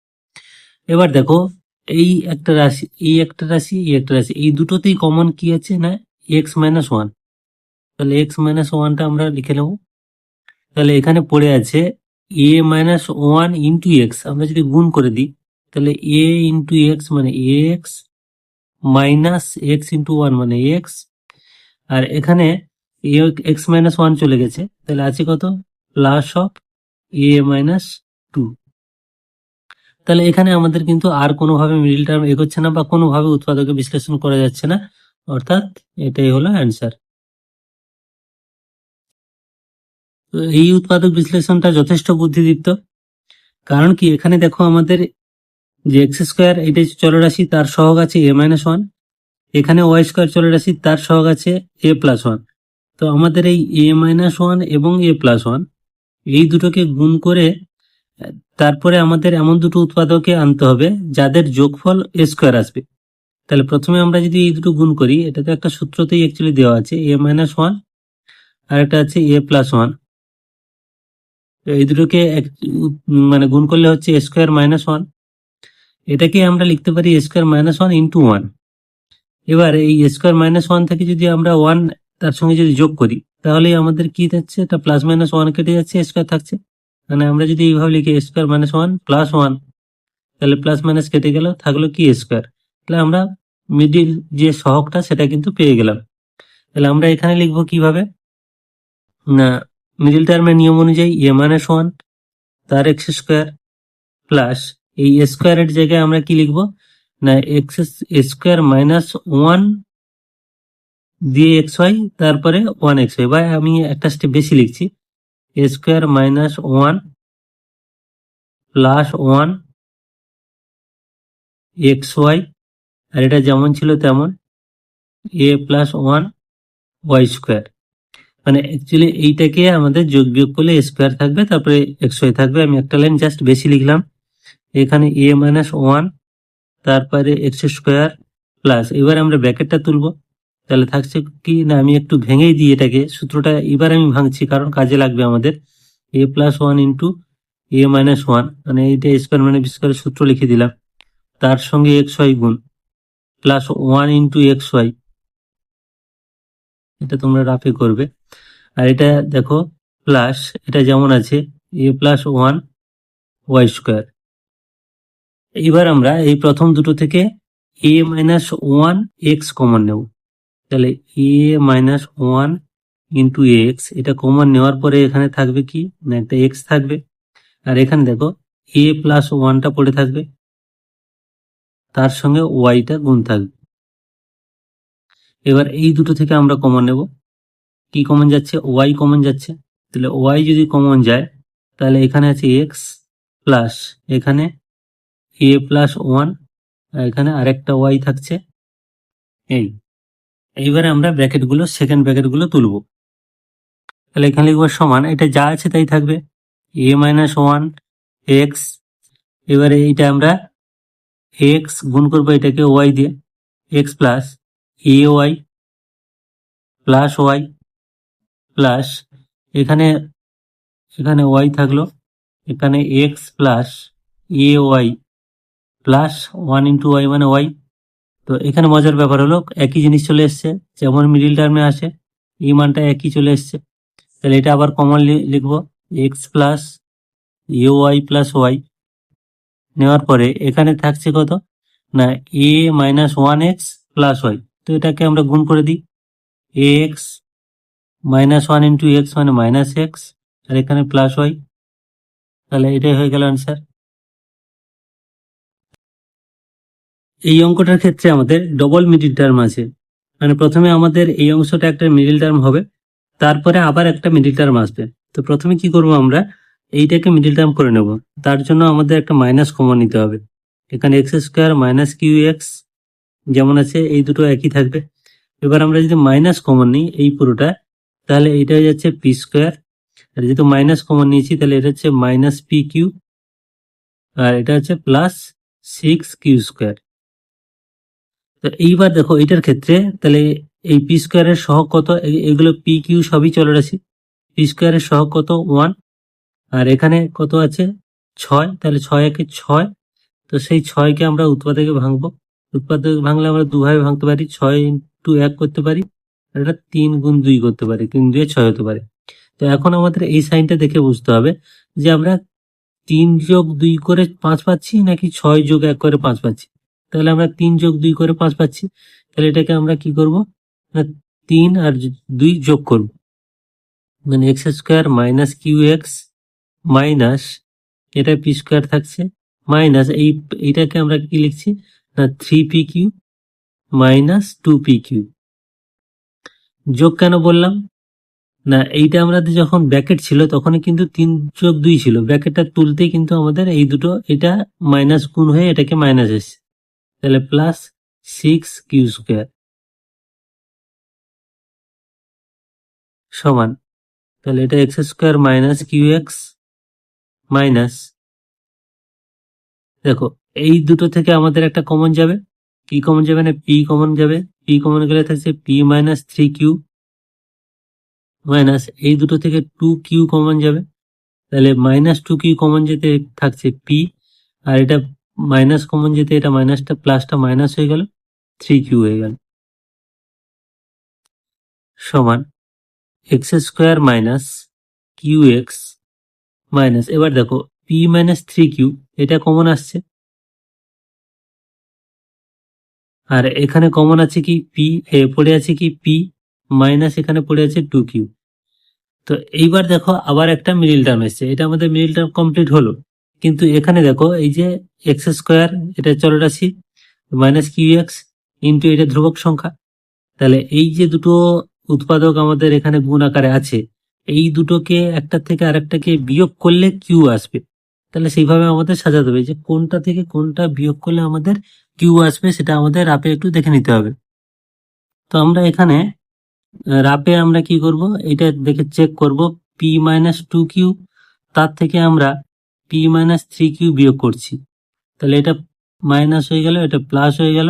এবার দেখো এই একটা রাশি, এই একটা রাশি, এই একটা রাশি, এই দুটোতেই কমন কি আছে না এক্স মাইনাস ওয়ান, তাহলে এক্স মাইনাস ওয়ানটা আমরা লিখে নেব, তাহলে এখানে পড়ে আছে a minus one into X, আমরা যদি গুণ করে দিই তাহলে a ইন্টু এক্স মানে X minus x into one মানে এক্স, আর এখানে এক্স মাইনাস ওয়ান চলে গেছে, তাহলে আছে কত plus of a minus two. তাহলে এখানে আমাদের কিন্তু আর কোনোভাবে মিডল টার্ম এগোচ্ছে না বা কোনোভাবে উৎপাদকে বিশ্লেষণ করা যাচ্ছে না, অর্থাৎ এটাই হলো অ্যান্সার। তো এই উৎপাদক বিশ্লেষণটা যথেষ্ট বুদ্ধিদীপ্ত, কারণ কি এখানে দেখো আমাদের যে এক্স স্কোয়ার এটা চলরাশি, তার সহগ আছে a মাইনাস ওয়ান, এখানে ওয়াই স্কোয়ার চলরাশি, তার সহগ আছে a প্লাস ওয়ান। তো আমাদের এই a মাইনাস ওয়ান এবং a প্লাস ওয়ান এই দুটোকে গুণ করে তারপরে আমাদের এমন দুটো উৎপাদকে আনতে হবে যাদের যোগফল a স্কোয়ার আসবে। তাহলে প্রথমে আমরা যদি এই দুটো গুণ করি, এটা তো একটা সূত্রতেই অ্যাকচুয়ালি দেওয়া আছে a মাইনাস ওয়ান আর একটা আছে a প্লাস ওয়ান, এই দুটোকে মানে গুণ করলে হচ্ছে a স্কোয়ার মাইনাস ওয়ান, এটাকে আমরা লিখতে পারি a square minus one into one. এবার এই a স্কোয়ার মাইনাস ওয়ান থেকে যদি আমরা ওয়ান তার সঙ্গে যদি যোগ করি, তাহলে আমাদের কি থাকছে, এটা প্লাস মাইনাস ওয়ান কেটে যাচ্ছে, a স্কোয়ার থাকছে, মানে আমরা যদি এইভাবে লিখি a square minus one plus one, তাহলে প্লাস মাইনাস কেটে গেল, থাকলো কি a স্কোয়ার, তাহলে আমরা মিডিল যে সহগটা সেটা কিন্তু পেয়ে গেলাম। তাহলে আমরা এখানে লিখবো কিভাবে, না মিডিল টার্মের নিয়ম অনুযায়ী a মাইনাস ওয়ান তার এক্স স্কোয়ার প্লাস এই স্কোয়ারের জায়গায় আমরা কি লিখবো, না এক্স স্কোয়ার মাইনাস ওয়ান দিয়ে এক্স ওয়াই, তারপরে ওয়ান এক্স ওয়াই, বা আমি একটা স্টেপ বেশি লিখছি, a square minus one plus one x y, আর এটা যেমন ছিল তেমন a plus one y square, মানে অ্যাকচুয়ালি এইটাকে আমাদের যোগ বিয়োগ করলে স্কোয়ার থাকবে, তারপরে এক্স ওয়াই থাকবে, আমি একটা লাইন জাস্ট বেশি লিখলাম, এখানে এ মাইনাস ওয়ান তারপরে এক্স স্কোয়ার প্লাস, এবার আমরা ব্র্যাকেটটা তুলবো, তাহলে থাকছে কি না, আমি একটু ভেঙেই দিই এটাকে, সূত্রটা এবার আমি ভাঙছি কারণ কাজে লাগবে আমাদের, এ plus one into a minus one, মানে এইটা স্কোয়ার মানে বি স্কোয়ারের সূত্র লিখে দিলাম, তার সঙ্গে এক্স ওয়াই গুণ plus one into X Y, এটা তোমরা রাফে করবে, আর এটা দেখো প্লাস এটা যেমন আছে এ প্লাস ওয়ান ওয়াই স্কোয়ার। এবার আমরা এই প্রথম দুটো থেকে এ মাইনাস ওয়ান এক্স কমন নেব। তাহলে a minus one into X, এটা কমন নেওয়ার পরে এখানে থাকবে কি না একটা এক্স থাকবে, আর এখানে দেখো এ প্লাস ওয়ানটা পড়ে থাকবে, তার সঙ্গে ওয়াইটা গুণ থাকবে। এবার এই দুটো থেকে আমরা কমন নেব, কি কমন যাচ্ছে ওয়াই কমন যাচ্ছে। তাহলে ওয়াই যদি কমন যায় তাহলে এখানে আছে এক্স প্লাস এখানে এ প্লাস ওয়ান, আর এখানে আরেকটা ওয়াই থাকছে এইবারে আমরা ব্র্যাকেটগুলো সেকেন্ড ব্র্যাকেটগুলো তুলব। তাহলে এখানে লিখবো সমান, এটা যা আছে তাই থাকবে এ মাইনাস ওয়ান এক্স, এবারে এইটা আমরা এক্স গুণ করবো এটাকে ওয়াই দিয়ে, x plus a y plus y plus এখানে এখানে ওয়াই থাকলো, এখানে x plus a y plus one into y মানে ওয়াই। তো এখানে মজার ব্যাপার হলো একই জিনিস চলে এসছে, যেমন মিডিল টার্মে আসে এই মানটা একই চলে এসছে। তাহলে এটা আবার কমন লিখবো x plus a y plus y, নেওয়ার পরে এখানে থাকছে কত না a minus one x plus y. তো এটাকে আমরা গুণ করে দিই, a x minus one into x মানে মাইনাস এক্স, আর এখানে প্লাস ওয়াই। তাহলে এটাই হয়ে গেল অ্যান্সার। এই অঙ্কটার ক্ষেত্রে আমাদের ডবল মিডিল টার্ম আছে, মানে প্রথমে আমাদের এই অংশটা একটা মিডিল টার্ম হবে, তারপরে আবার একটা মিডিল টার্ম আসবে। তো প্রথমে কি করব আমরা এইটাকে মিডিল টার্ম করে নেব, তার জন্য আমাদের একটা মাইনাস কমন নিতে হবে। এখানে X square minus Q X যেমন আছে এই দুটো একই থাকবে। এবার আমরা যদি মাইনাস কমন নিই এই পুরোটা, তাহলে এটা হয়ে যাচ্ছে পি স্কোয়ার, আর যেহেতু মাইনাস কমন নিয়েছি তাহলে এটা হচ্ছে মাইনাস পি কিউ, আর এটা হচ্ছে প্লাস সিক্স কিউ স্কোয়ার। তো এইবার দেখো এটার ক্ষেত্রে তাহলে এই পি স্কোয়ারের সহগ কত, এগুলো পি কিউ সবই চলরাশি, পি স্কোয়ারের সহগ কত ওয়ান, আর এখানে কত আছে ছয়, তাহলে ছয় একে ছয়। তো সেই ছয়কে আমরা উৎপাদকে ভাঙবো, উৎপাদকে ভাঙলে আমরা দুভাবে ভাঙতে পারি, ছয় ইন্টু এক করতে পারি, আর এটা তিন গুণ দুই করতে পারি, তিন দুয়ে ছয় হতে পারে। তো এখন আমাদের এই সাইনটা দেখে বুঝতে হবে যে আমরা তিন যোগ দুই করে পাঁচ পাচ্ছি নাকি ছয় যোগ এক করে পাঁচ পাচ্ছি। তাহলে আমরা তিন যোগ দুই করে পাঁচ পাচ্ছি, তাহলে এটাকে আমরা কি করব না তিন আর দুই যোগ করব, মানে X square minus Q X minus এটা পি স্কোয়ার থাকছে মাইনাস এইটাকে আমরা কি লিখছি না three P Q minus two P Q. যোগ কেন বললাম না এইটা আমাদের যখন ব্র্যাকেট ছিল তখন কিন্তু তিন যোগ দুই ছিল, ব্র্যাকেটটা তুলতেই কিন্তু আমাদের এই দুটো এটা মাইনাস গুণ হয়ে এটাকে মাইনাস এসছে, তাহলে প্লাস সিক্স কিউ স্কোয়ার সমান, তাহলে এটা x square minus Q X minus, দেখো এই দুটো থেকে আমাদের একটা কমন যাবে, কি কমন যাবে না পি কমন যাবে, পি কমন গেলে থাকছে P minus three Q minus এই দুটো থেকে টু কিউ কমন যাবে, তাহলে মাইনাস টু কিউ কমন যেতে থাকছে পি, আর এটা মাইনাস কমন যেতে এটা মাইনাসটা প্লাসটা মাইনাস হয়ে গেল, থ্রি কিউ হয়ে গেল সমান X square minus Q X minus, এবার দেখো পি মাইনাস থ্রি কিউ এটা কমন আসছে, আর এখানে কমন আছে কি পি, পড়ে আছে কি পি মাইনাস এখানে পড়ে আছে টু কিউ। তো এইবার দেখো আবার একটা মিডিল টার্ম এসছে, এটা আমাদের মিডিল টার্ম কমপ্লিট হলো, কিন্তু এখানে দেখো এই যে এক্স স্কোয়ার এটা চলরাশি মাইনাস কিউ এক্স ইন্টু এটা ধ্রুবক সংখ্যা, তাহলে এই যে দুটো উৎপাদক আমাদের এখানে গুণ আকারে আছে এই দুটোকে একটা থেকে আরেকটাকে বিয়োগ করলে কিউ আসবে। তাহলে সেইভাবে আমাদের সাজাতে হবে যে কোনটা থেকে কোনটা বিয়োগ করলে আমাদের কিউ আসবে, সেটা আমাদের রাপে একটু দেখে নিতে হবে। তো আমরা এখানে রাপে আমরা কি করব এটা দেখে চেক করব, পি মাইনাস টু কিউ তার থেকে আমরা পি মাইনাস থ্রি কিউ বিয়োগ করছি, তাহলে এটা মাইনাস হয়ে গেল এটা প্লাস হয়ে গেল,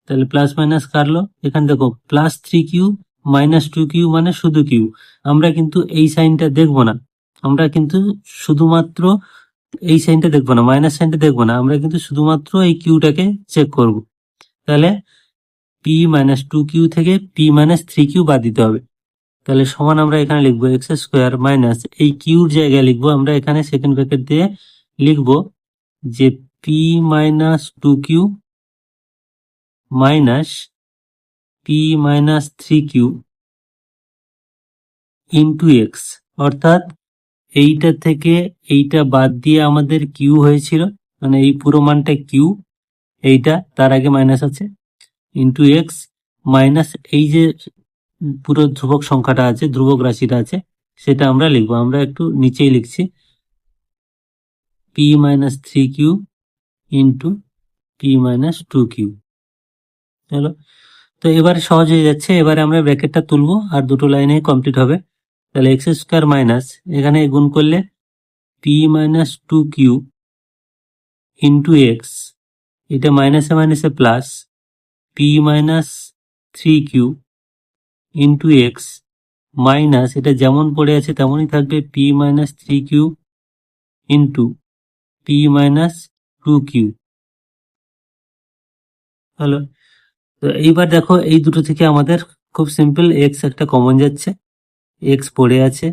তাহলে প্লাস মাইনাস কাটলো, এখানে দেখো plus three Q minus two Q মানে শুধু কিউ, আমরা কিন্তু এই সাইনটা দেখবো না, আমরা কিন্তু শুধুমাত্র এই সাইনটা দেখবো না, মাইনাস সাইনটা দেখবো না, আমরা কিন্তু শুধুমাত্র এই কিউটাকে চেক করব। তাহলে পি মাইনাস টু কিউ থেকে পি মাইনাস থ্রি কিউ বাদ দিতে হবে, তাহলে সমান আমরা এখানে লিখবো এক্স স্কোয়ার মাইনাস এই কিউর জায়গায় লিখবো আমরা এখানে সেকেন্ড ব্র্যাকেট দিয়ে লিখবো যে P minus two Q minus P minus three Q into X, অর্থাৎ এইটা থেকে এইটা বাদ দিয়ে আমাদের কিউ হয়েছিল, মানে এই পুরো মানটা কিউ, এইটা তার আগে মাইনাস আছে, ইন্টু এক্স মাইনাস এই যে পুরো ধ্রুবক সংখ্যাটা আছে, ধ্রুবক রাশিটা আছে, সেটা আমরা লিখবো। আমরা একটু নিচেই লিখছি P minus three Q into P minus two Q. চলো, তো এবারে সহজ হয়ে যাচ্ছে। এবারে আমরা ব্র্যাকেটটা তুলবো আর দুটো লাইনে কমপ্লিট হবে। তাহলে এক্স স্কোয়ার মাইনাস এখানে গুণ করলে P minus two Q into X, এটা মাইনাসে মাইনাসে plus P minus three Q into X minus, এটা যেমন পড়ে আছে তেমনই থাকবে, P minus three Q into P minus two Q. হলো, তো এইবার দেখো এই দুটো থেকে আমাদের খুব সিম্পল এক্স একটা কমন যাচ্ছে, এক্স পড়ে আছে,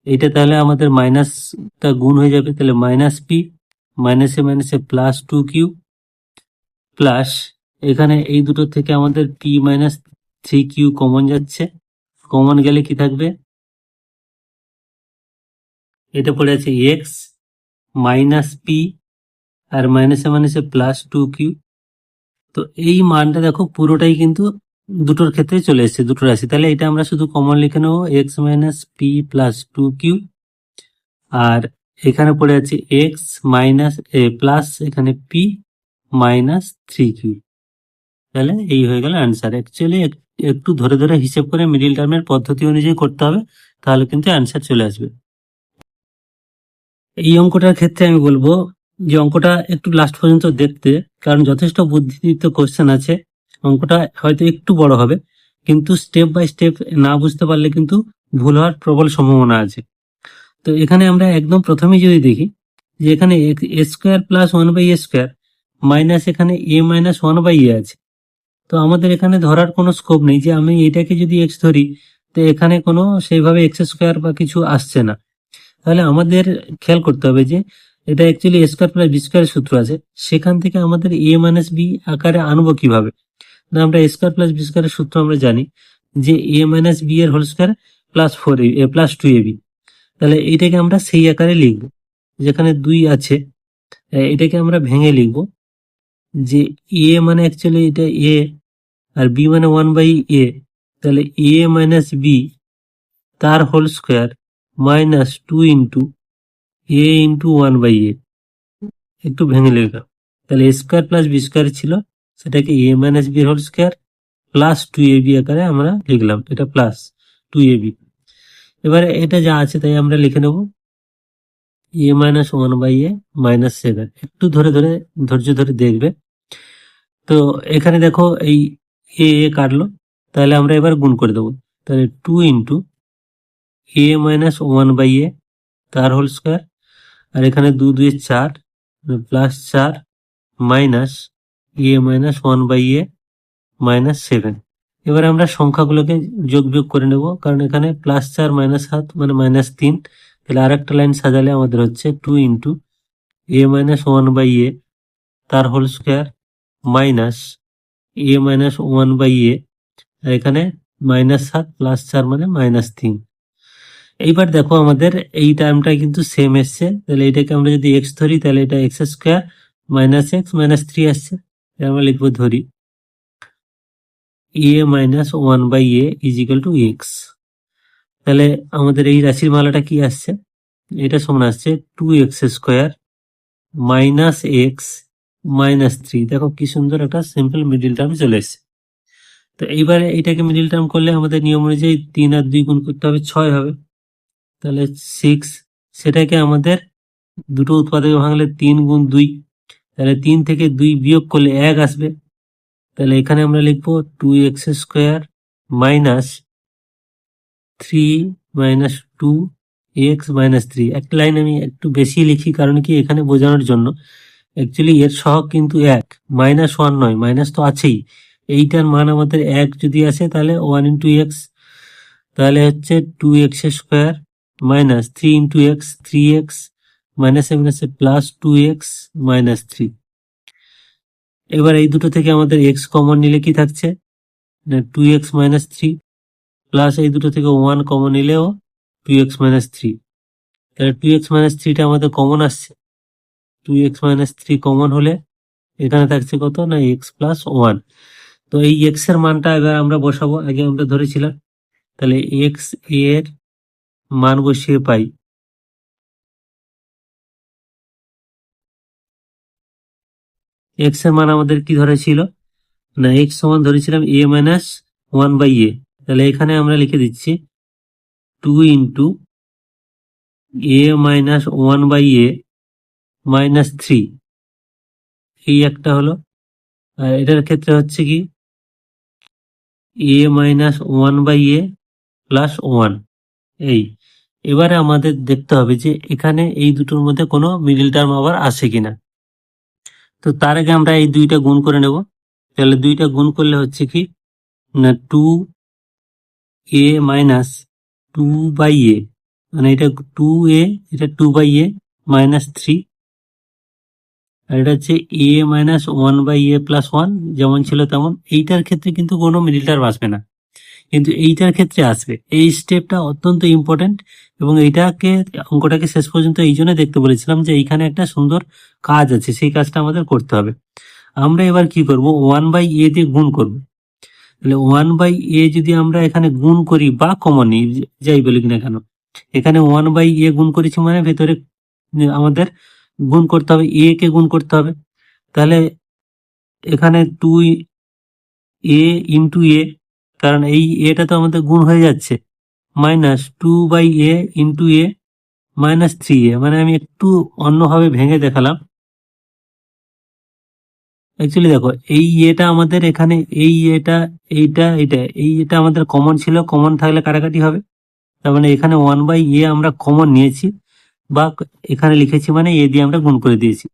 এইটা তাহলে আমাদের মাইনাসটা গুণ হয়ে যাবে, তাহলে মাইনাস পি মাইনাসে মাইনাসে প্লাস টু কিউ প্লাস এখানে এই দুটো থেকে আমাদের P minus three Q common যাচ্ছে, কমন গেলে কি থাকবে, এটা পড়ে আছে এক্স মাইনাস পি আর মাইনাসে মাইনাসে প্লাস টু কিউ। তো এই মানটা দেখো পুরোটাই কিন্তু দুটোর ক্ষেত্রে চলে এসেছে, দুটো রাশি, তাহলে এটা আমরা শুধু কমন লিখে নেবো x minus p plus two q, আর এখানে পড়ে আছে এক্স মাইনাস প্লাস এখানে পি মাইনাস থ্রি কিউ। তাহলে এই হয়ে গেল অ্যান্সার। অ্যাকচুয়ালি একটু ধরে ধরে হিসেব করে মিডিল টার্মের পদ্ধতি অনুযায়ী করতে হবে, তাহলে কিন্তু অ্যান্সার চলে আসবে। এই অঙ্কটার ক্ষেত্রে আমি বলবো যে অঙ্কটা একটু লাস্ট পর্যন্ত দেখতে, কারণ যথেষ্ট বুদ্ধিদীপ্ত কোশ্চেন আছে। অঙ্কটা হয়তো একটু বড় হবে, কিন্তু স্টেপ বাই স্টেপ না বুঝতে পারলে কিন্তু ভুল হওয়ার প্রবল সম্ভাবনা আছে। তো এখানে আমরা একদম প্রথমেই যদি দেখি যে এখানে a square plus one by a square minus এখানে a minus one by a আছে। তো আমাদের এখানে ধরার কোনো স্কোপ নেই যে আমি এটাকে যদি এক্স ধরি, তো এখানে কোনো সেইভাবে এক্স স্কোয়ার বা কিছু আসছে না। তাহলে আমাদের খেয়াল করতে হবে যে এটা অ্যাকচুয়ালি এ স্কোয়ার প্লাস বি স্কোয়ারের সূত্র আছে, সেখান থেকে আমাদের এ মাইনাস বি আকারে আনবো কিভাবে, না আমরা এ স্কোয়ার প্লাস বি স্কোয়ারের সূত্র আমরা জানি যে এ মাইনাস বি এর whole square plus four A plus two a B. তাহলে এইটাকে আমরা সেই আকারে লিখবো, যেখানে দুই আছে এটাকে আমরা ভেঙে লিখবো যে এ মানে অ্যাকচুয়ালি এটা এ আর বি মানে ওয়ান বাই এ, তাহলে এ মাইনাস বি তার whole square minus two into a into one by a. একটু ভেঙে লিখলাম, তাহলে a square plus B square ছিল, সেটাকে a minus b whole square plus two a b আকারে আমরা লিখলাম, এটা প্লাস টু এ বি। এবারে এটা যা আছে তাই আমরা লিখে নেব a minus one by A minus seven. একটু ধরে ধরে ধৈর্য ধরে দেখবে। তো এখানে দেখো এই এ কাটলো, তাহলে আমরা এবার গুণ করে দেবো, তাহলে two into a minus one by a তার হোল স্কোয়ার, আর এখানে দু দুয়ে চার প্লাস চার minus A minus one by A minus seven. এবার আমরা সংখ্যাগুলোকে যোগ বিয়োগ করে নেব, কারণ এখানে প্লাস চার মাইনাস সাত মানে মাইনাস তিন। তাহলে আর একটা লাইন সাজালে আমাদের হচ্ছে two into a minus one by a তার whole square minus A minus one by a, আর এখানে মাইনাস সাত প্লাস চার মানে মাইনাস তিন। এইবার দেখো আমাদের এই টার্মটা কিন্তু সেম এসছে, তাহলে এটাকে আমরা যদি এক্স ধরি তাহলে এটা x square minus x minus three আসছে, আমরা লিখবো ধরি a minus one by a is equal to x. তাহলে আমাদের এই রাশির মালাটা কি আসছে, এটা সমান আসছে two X square minus x minus three. দেখো কি সুন্দর একটা সিম্পল মিডিল টার্ম চলে এসছে। তো এইবারে এটাকে মিডিল টার্ম করলে আমাদের নিয়ম অনুযায়ী তিন আর দুই গুণ করতে হবে, ছয় হবে, তাহলে সিক্স। সেটাকে আমাদের দুটো উৎপাদকে ভাঙলে তিন গুণ দুই, তাহলে তিন থেকে দুই বিয়োগ করলে এক আসবে। তাহলে এখানে আমরা লিখবো two X square minus three minus two X minus three. একটা লাইন আমি একটু বেশি লিখি, কারণ কি এখানে বোঝানোর জন্য, অ্যাকচুয়ালি এর সহগ কিন্তু এক, মাইনাস ওয়ান নয়, মাইনাস তো আছেই। এইটার মান আমাদের এক যদি আসে তাহলে ওয়ান ইন্টু এক্স তাহলে হচ্ছে 2x² minus 3 × x 3x minus plus 2x minus 3। এবার এই দুটো থেকে আমাদের x কমন নিলে কি থাকছে, 2x মাইনাস 3, প্লাস এই দুটো থেকে 1 কমন নিলেও 2x মাইনাস 3। তাহলে 2x মাইনাস 3টা আমাদের কমন আসছে। 2x মাইনাস 3 কমন হলে এখানে থাকছে কত, না x প্লাস 1। তো এই x এর মানটা এবার আমরা বসাবো, আগে আমরা ধরেছিলাম। তাহলে x এর মান বসিয়ে পাই x এর মান আমাদের কি ধরেছিল, না x সমান ধরেছিলাম a মাইনাস 1/a। তাহলে এখানে আমরা লিখে দিচ্ছি 2 × a মাইনাস 1/a মাইনাস 3, এই একটা হলো। আর এটার ক্ষেত্রে হচ্ছে কি a মাইনাস 1/a প্লাস 1। এই এবারে আমাদের দেখতে হবে যে এখানে এই দুটোর মধ্যে কোনো মিডল টার্ম আবার আসে কিনা। তো তার আগে আমরা এই দুইটা গুণ করে নেব। তাহলে দুইটা গুণ করলে হচ্ছে কি, না 2a মাইনাস 2/a, মানে এটা 2a, এটা 2/a মাইনাস 3, আর এটা হচ্ছে a মাইনাস 1/a প্লাস 1, যেমন ছিল তেমন। এইটার ক্ষেত্রে কিন্তু কোনো মিডল টার্ম আসবে না, কিন্তু এইটার ক্ষেত্রে আসবে। এই স্টেপটা অত্যন্ত ইম্পর্টেন্ট, এবং এইটাকে অঙ্কটাকে শেষ পর্যন্ত এই জন্য দেখতে বলেছিলাম যে এইখানে একটা সুন্দর কাজ আছে, সেই কাজটা আমাদের করতে হবে। আমরা এবার কি করব, 1/a দিয়ে গুণ করব। তাহলে 1/a যদি আমরা এখানে গুণ করি বা কমন নিই, যাই বলি না কেন, এখানে 1/a গুণ করেছি মানে ভেতরে আমাদের গুণ করতে হবে, a কে গুণ করতে হবে। তাহলে এখানে 2a ইন্টু a, কারণ এই এটা তো আমাদের গুণ হয়ে যাচ্ছে, minus 2/a into a minus 3a। মানে আমি একটু অন্যভাবে ভেঙে দেখালাম। অ্যাকচুয়ালি দেখো, এই এটা আমাদের এখানে, এই এটা এই এটা আমাদের কমন ছিল, কমন থাকলে কাটাকাটি হবে। তার মানে এখানে 1/a আমরা কমন নিয়েছি, বা এখানে লিখেছি মানে a দিয়ে আমরা গুণ করে দিয়েছি।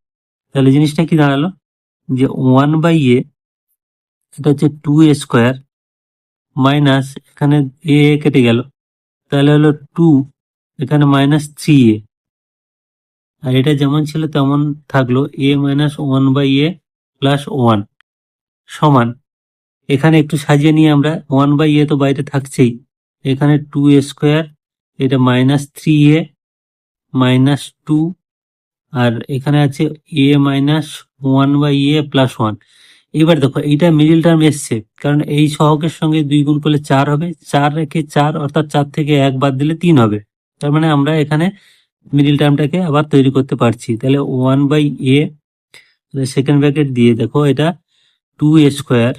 তাহলে জিনিসটা কি দাঁড়ালো, যে 1/a এটা হচ্ছে 2a² মাইনাস এখানে a কেটে গেল, তাহলে হলো 2, এখানে মাইনাস 3a, আর এটা যেমন ছিল তেমন থাকলো, a মাইনাস 1/a প্লাস 1 সমান। এখানে একটু সাজিয়ে নিয়ে আমরা 1/a তো বাইরে থাকছেই, এখানে 2a², এটা মাইনাস 3a মাইনাস 2, আর এখানে আছে a মাইনাস 1/a প্লাস 1। এবার দেখো এইটা মিডিল টার্ম এসছে, কারণ এই সহগের সঙ্গে 2 গুণ করলে 4 হবে, 4 রেখে 4, অর্থাৎ 4 থেকে 1 বাদ দিলে 3 হবে। তার মানে আমরা এখানে মিডিল টার্মটাকে আবার তৈরি করতে পারছি। তাহলে 1/a, সেকেন্ড ব্র্যাকেট দিয়ে দেখো এটা 2a²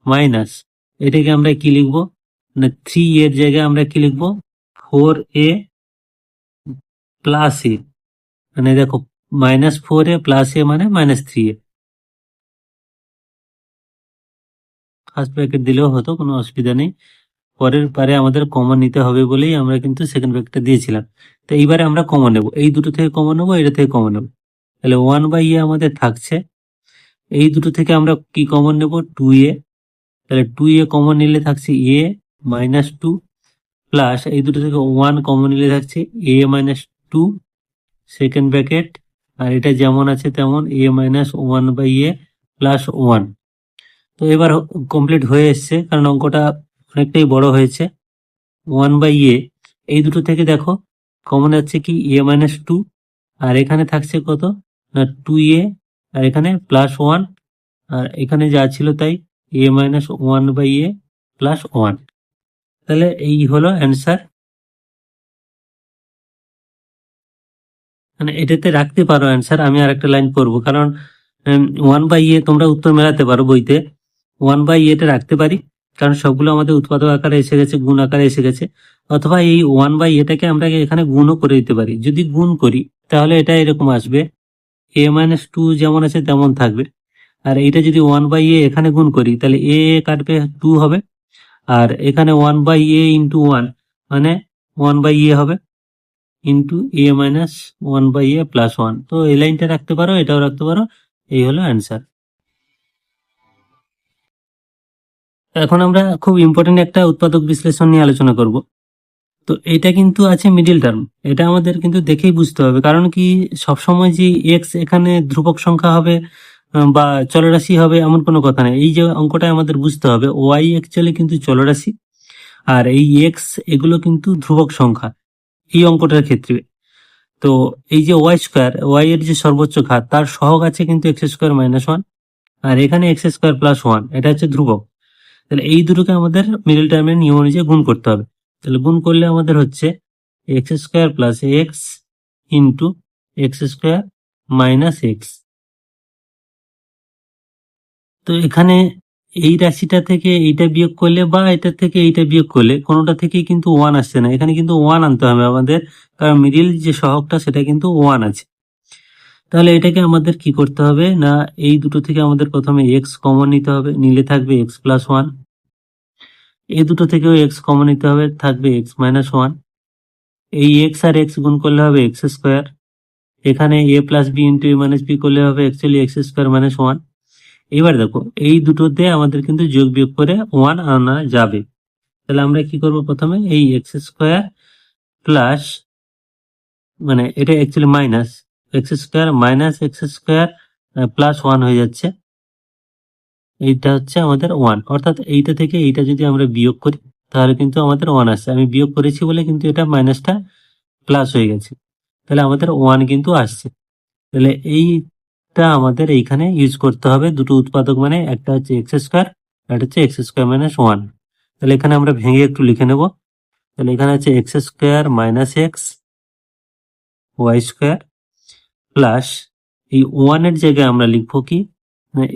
মাইনাস, এটাকে আমরা কি লিখবো, না 3 এর জায়গায় আমরা কি লিখবো, 4a প্লাস a। মানে দেখো মাইনাস 4a প্লাস a মানে মাইনাস 3a। ফার্স্ট ব্র্যাকেট দিলেও হতো, কোনো অসুবিধা নেই। পরের পারে আমাদের কমন নিতে হবে বলেই আমরা কিন্তু সেকেন্ড ব্র্যাকেটটা দিয়েছিলাম। তো এইবারে আমরা কমন নেব, এই দুটো থেকে কমন নেবো, এটা থেকে কমন নেবো। তাহলে 1/a আমাদের থাকছে, এই দুটো থেকে আমরা কি কমন নেব, 2a। তাহলে 2a কমন নিলে থাকছে a মাইনাস 2, প্লাস এই দুটো থেকে 1 কমন নিলে থাকছে a মাইনাস 2 সেকেন্ড ব্র্যাকেট, আর এটা যেমন আছে তেমন a মাইনাস 1/a প্লাস 1। তো এবার কমপ্লিট হয়ে এসছে, কারণ অঙ্কটা অনেকটাই বড় হয়েছে। 1/a, এই দুটো থেকে দেখো কমন যাচ্ছে কি a মাইনাস 2, আর এখানে থাকছে কত, না 2a, আর এখানে প্লাস 1, আর এখানে যা ছিল তাই a মাইনাস 1/a প্লাস 1। তাহলে এই হলো অ্যান্সার। মানে এটাতে রাখতে পারো অ্যান্সার। আমি আর একটা লাইন করবো, কারণ 1/a তোমরা উত্তর মেলাতে পারো বইতে, 1/a রাখতে পারি, কারণ সবগুলো আমাদের উৎপাদক আকারে এসে গেছে, গুণ আকারে এসে গেছে। অথবা এই 1/aটাকে আমরা এখানে গুণও করে দিতে পারি। যদি গুণ করি তাহলে এটা এরকম আসবে, a মাইনাস 2 যেমন আছে তেমন থাকবে। আর এইটা যদি 1/a এখানে গুণ করি তাহলে a কাটবে 2 হবে, আর এখানে 1/a ইন্টু 1 মানে 1/a হবে, into a minus 1/a plus 1। তো এই লাইনটা রাখতে পারো, এটাও রাখতে পারো। এই হলো অ্যান্সার। এখন আমরা খুব ইম্পর্টেন্ট একটা উৎপাদক বিশ্লেষণ নিয়ে আলোচনা করব। তো এটা কিন্তু আছে মিডিল টার্ম, এটা আমাদের কিন্তু দেখেই বুঝতে হবে, কারণ কি সবসময় যে এক্স এখানে ধ্রুবক সংখ্যা হবে বা চলরাশি হবে এমন কোনো কথা নেই। এই যে অঙ্কটা আমাদের বুঝতে হবে, ওয়াই অ্যাকচুয়ালি কিন্তু চলরাশি আর এই এক্স এগুলো কিন্তু ধ্রুবক সংখ্যা এই অঙ্কটার ক্ষেত্রে। তো এই যে ওয়াই স্কোয়ার, ওয়াই এর যে সর্বোচ্চ ঘাত তার সহগ আছে কিন্তু এক্স স্কোয়ার মাইনাস ওয়ান, আর এখানে এক্স স্কোয়ার প্লাস ওয়ান, এটা হচ্ছে ধ্রুবক। তাহলে এই দুটোকে আমাদের মিডল টার্মের নিয়ম অনুযায়ী গুণ করতে হবে। তাহলে গুণ করলে আমাদের হচ্ছে X square plus x into x square minus x. তো এখানে এই রাশিটা থেকে এইটা বিয়োগ করলে বা এটা থেকে এইটা বিয়োগ করলে কোনোটা থেকেই কিন্তু ওয়ান আসছে না, এখানে কিন্তু ওয়ান আনতে হবে আমাদের, কারণ মিডিল যে সহগটা সেটা কিন্তু ওয়ান আছে। তাহলে এটাকে আমাদের কি করতে হবে না, এই দুটো থেকে আমাদের প্রথমে এক্স কমন নিতে হবে, নিলে থাকবে এক্স প্লাস ওয়ান। এই দুটো থেকেও এক্স কমন নিতে হবে, থাকবে এক্স মাইনাস ওয়ান। এই এক্স আর এক্স গুণ করলে হবে এক্স স্কোয়ার। এখানে এ plus b into a minus B করলে হবে actually x square minus one. এবার দেখো এই দুটোতে আমাদের কিন্তু যোগ বিয়োগ করে ওয়ান আনা যাবে। তাহলে আমরা কি করব, প্রথমে এই এক্স স্কোয়ার প্লাস, মানে এটা actually minus x square minus x square plus one হয়ে যাচ্ছে। এইটা হচ্ছে আমাদের ওয়ান, অর্থাৎ এইটা থেকে এইটা যদি আমরা বিয়োগ করি তাহলে কিন্তু আমাদের ওয়ান আসছে। আমি বিয়োগ করেছি বলে কিন্তু এটা মাইনাসটা প্লাস হয়ে গেছে, তাহলে আমাদের ওয়ান কিন্তু আসছে। তাহলে এইটা আমাদের এইখানে ইউজ করতে হবে, দুটো উৎপাদক মানে একটা হচ্ছে এক্স স্কোয়ার আর একটা হচ্ছে এক্স স্কোয়ার মাইনাস ওয়ান। তাহলে এখানে আমরা ভেঙে একটু লিখে নেব। তাহলে এখানে হচ্ছে X square minus X Y square plus এই ওয়ানের জায়গায় আমরা লিখবো কি,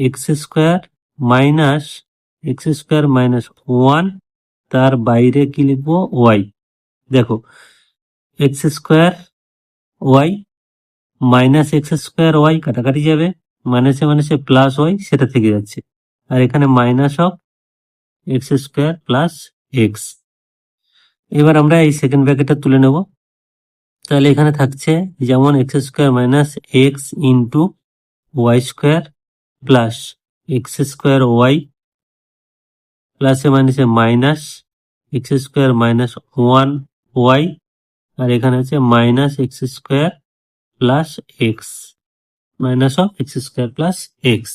এক্স স্কোয়ার মাইনাস ওয়ান, তার বাইরে কি লিখবো ওয়াই। দেখো X square Y minus x square Y কাটাকাটি যাবে, মাইনাসে মাইনাসে প্লাস ওয়াই সেটা থেকে যাচ্ছে, আর এখানে minus of x square plus x. এবার আমরা এই সেকেন্ড ব্র্যাকেটটা তুলে নেব। তাহলে এখানে থাকছে যেমন x square minus x into y square plus x square y প্লাসে মাইনাসে minus x square minus one y, আর এখানে হচ্ছে minus x square plus x, minus of x square plus x.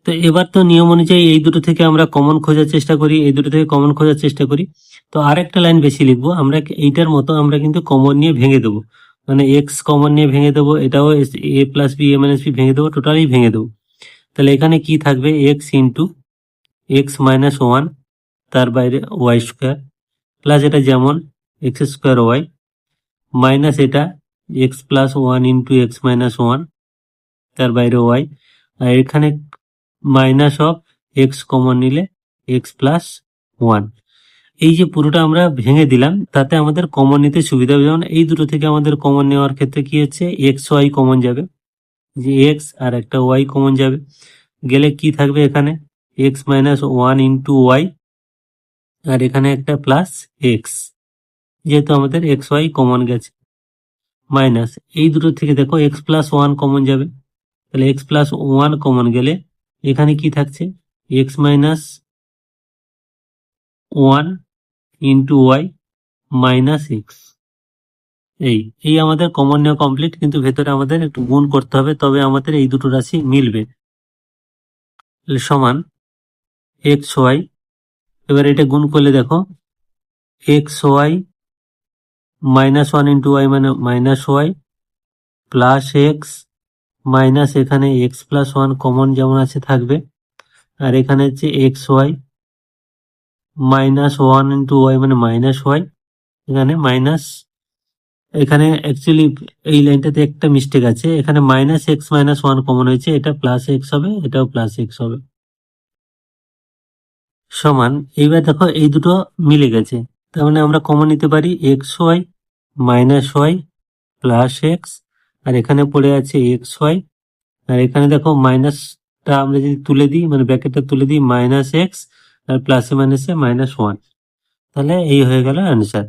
তো এবার তো নিয়ম অনুযায়ী এই দুটো থেকে আমরা কমন খোঁজার চেষ্টা করি, এই দুটো থেকে কমন খোঁজার চেষ্টা করি। তো আরেকটা লাইন বেশি লিখবো আমরা, এইটার মতো আমরা কিন্তু কমন নিয়ে ভেঙে দেবো, মানে এক্স কমন নিয়ে ভেঙে দেবো, এটাও এ plus B A minus B ভেঙে দেবো, টোটালি ভেঙে দেবো। তাহলে এখানে কি থাকবে, x into X minus one, তার বাইরে ওয়াই স্কোয়ার প্লাস এটা যেমন এক্স স্কোয়ার ওয়াই মাইনাস এটা x plus one into X minus one, তার বাইরে ওয়াই, আর এখানে মাইনাস অফ এক্স কমন নিলে এক্স প্লাস ওয়ান। এই যে পুরোটা আমরা ভেঙে দিলাম, তাতে আমাদের কমন নিতে সুবিধা হবে। যেমন এই দুটো থেকে আমাদের কমন নেওয়ার ক্ষেত্রে কি হচ্ছে, এক্স ওয়াই কমন যাবে, যে এক্স আর একটা ওয়াই কমন যাবে, গেলে কি থাকবে এখানে x minus one into y, আর এখানে একটা প্লাস এক্স, যেহেতু আমাদের এক্স ওয়াই কমন গেছে, মাইনাস এই দুটো থেকে দেখো এক্স প্লাস ওয়ান কমন যাবে, তাহলে এক্স প্লাস ওয়ান কমন গেলে এখানে কি থাকছে, X minus one into Y minus X. এই এই আমাদের কমন নেওয়া কমপ্লিট, কিন্তু ভেতরে আমাদের একটু গুণ করতে হবে, তবে আমাদের এই দুটো রাশি মিলবে। সমান এক্স ওয়াই, এবার এটা গুণ করলে দেখো x y minus one into y মানে minus y plus x minus এখানে এক্স প্লাস ওয়ান কমন যেমন আছে থাকবে, আর এখানে হচ্ছে x y minus one into y মানে মাইনাস ওয়াই, এখানে মাইনাস, এখানে অ্যাকচুয়ালি এই লাইনটাতে একটা মিস্টেক আছে, এখানে minus x minus one common হয়েছে, এটা প্লাস এক্স হবে, এটাও প্লাস এক্স হবে। সমান এইবার দেখো এই দুটো মিলে গেছে, তার মানে আমরা কমন নিতে পারি x y minus y plus x, আর এখানে পড়ে আছে এক্স ওয়াই, আর এখানে দেখো মাইনাসটা আমরা যদি তুলে দিই, মানে ব্র্যাকেটটা তুলে দিই মাইনাস এক্স আর প্লাসে মাইনাসে মাইনাস ওয়ান, তাহলে এই হয়ে গেল অ্যান্সার।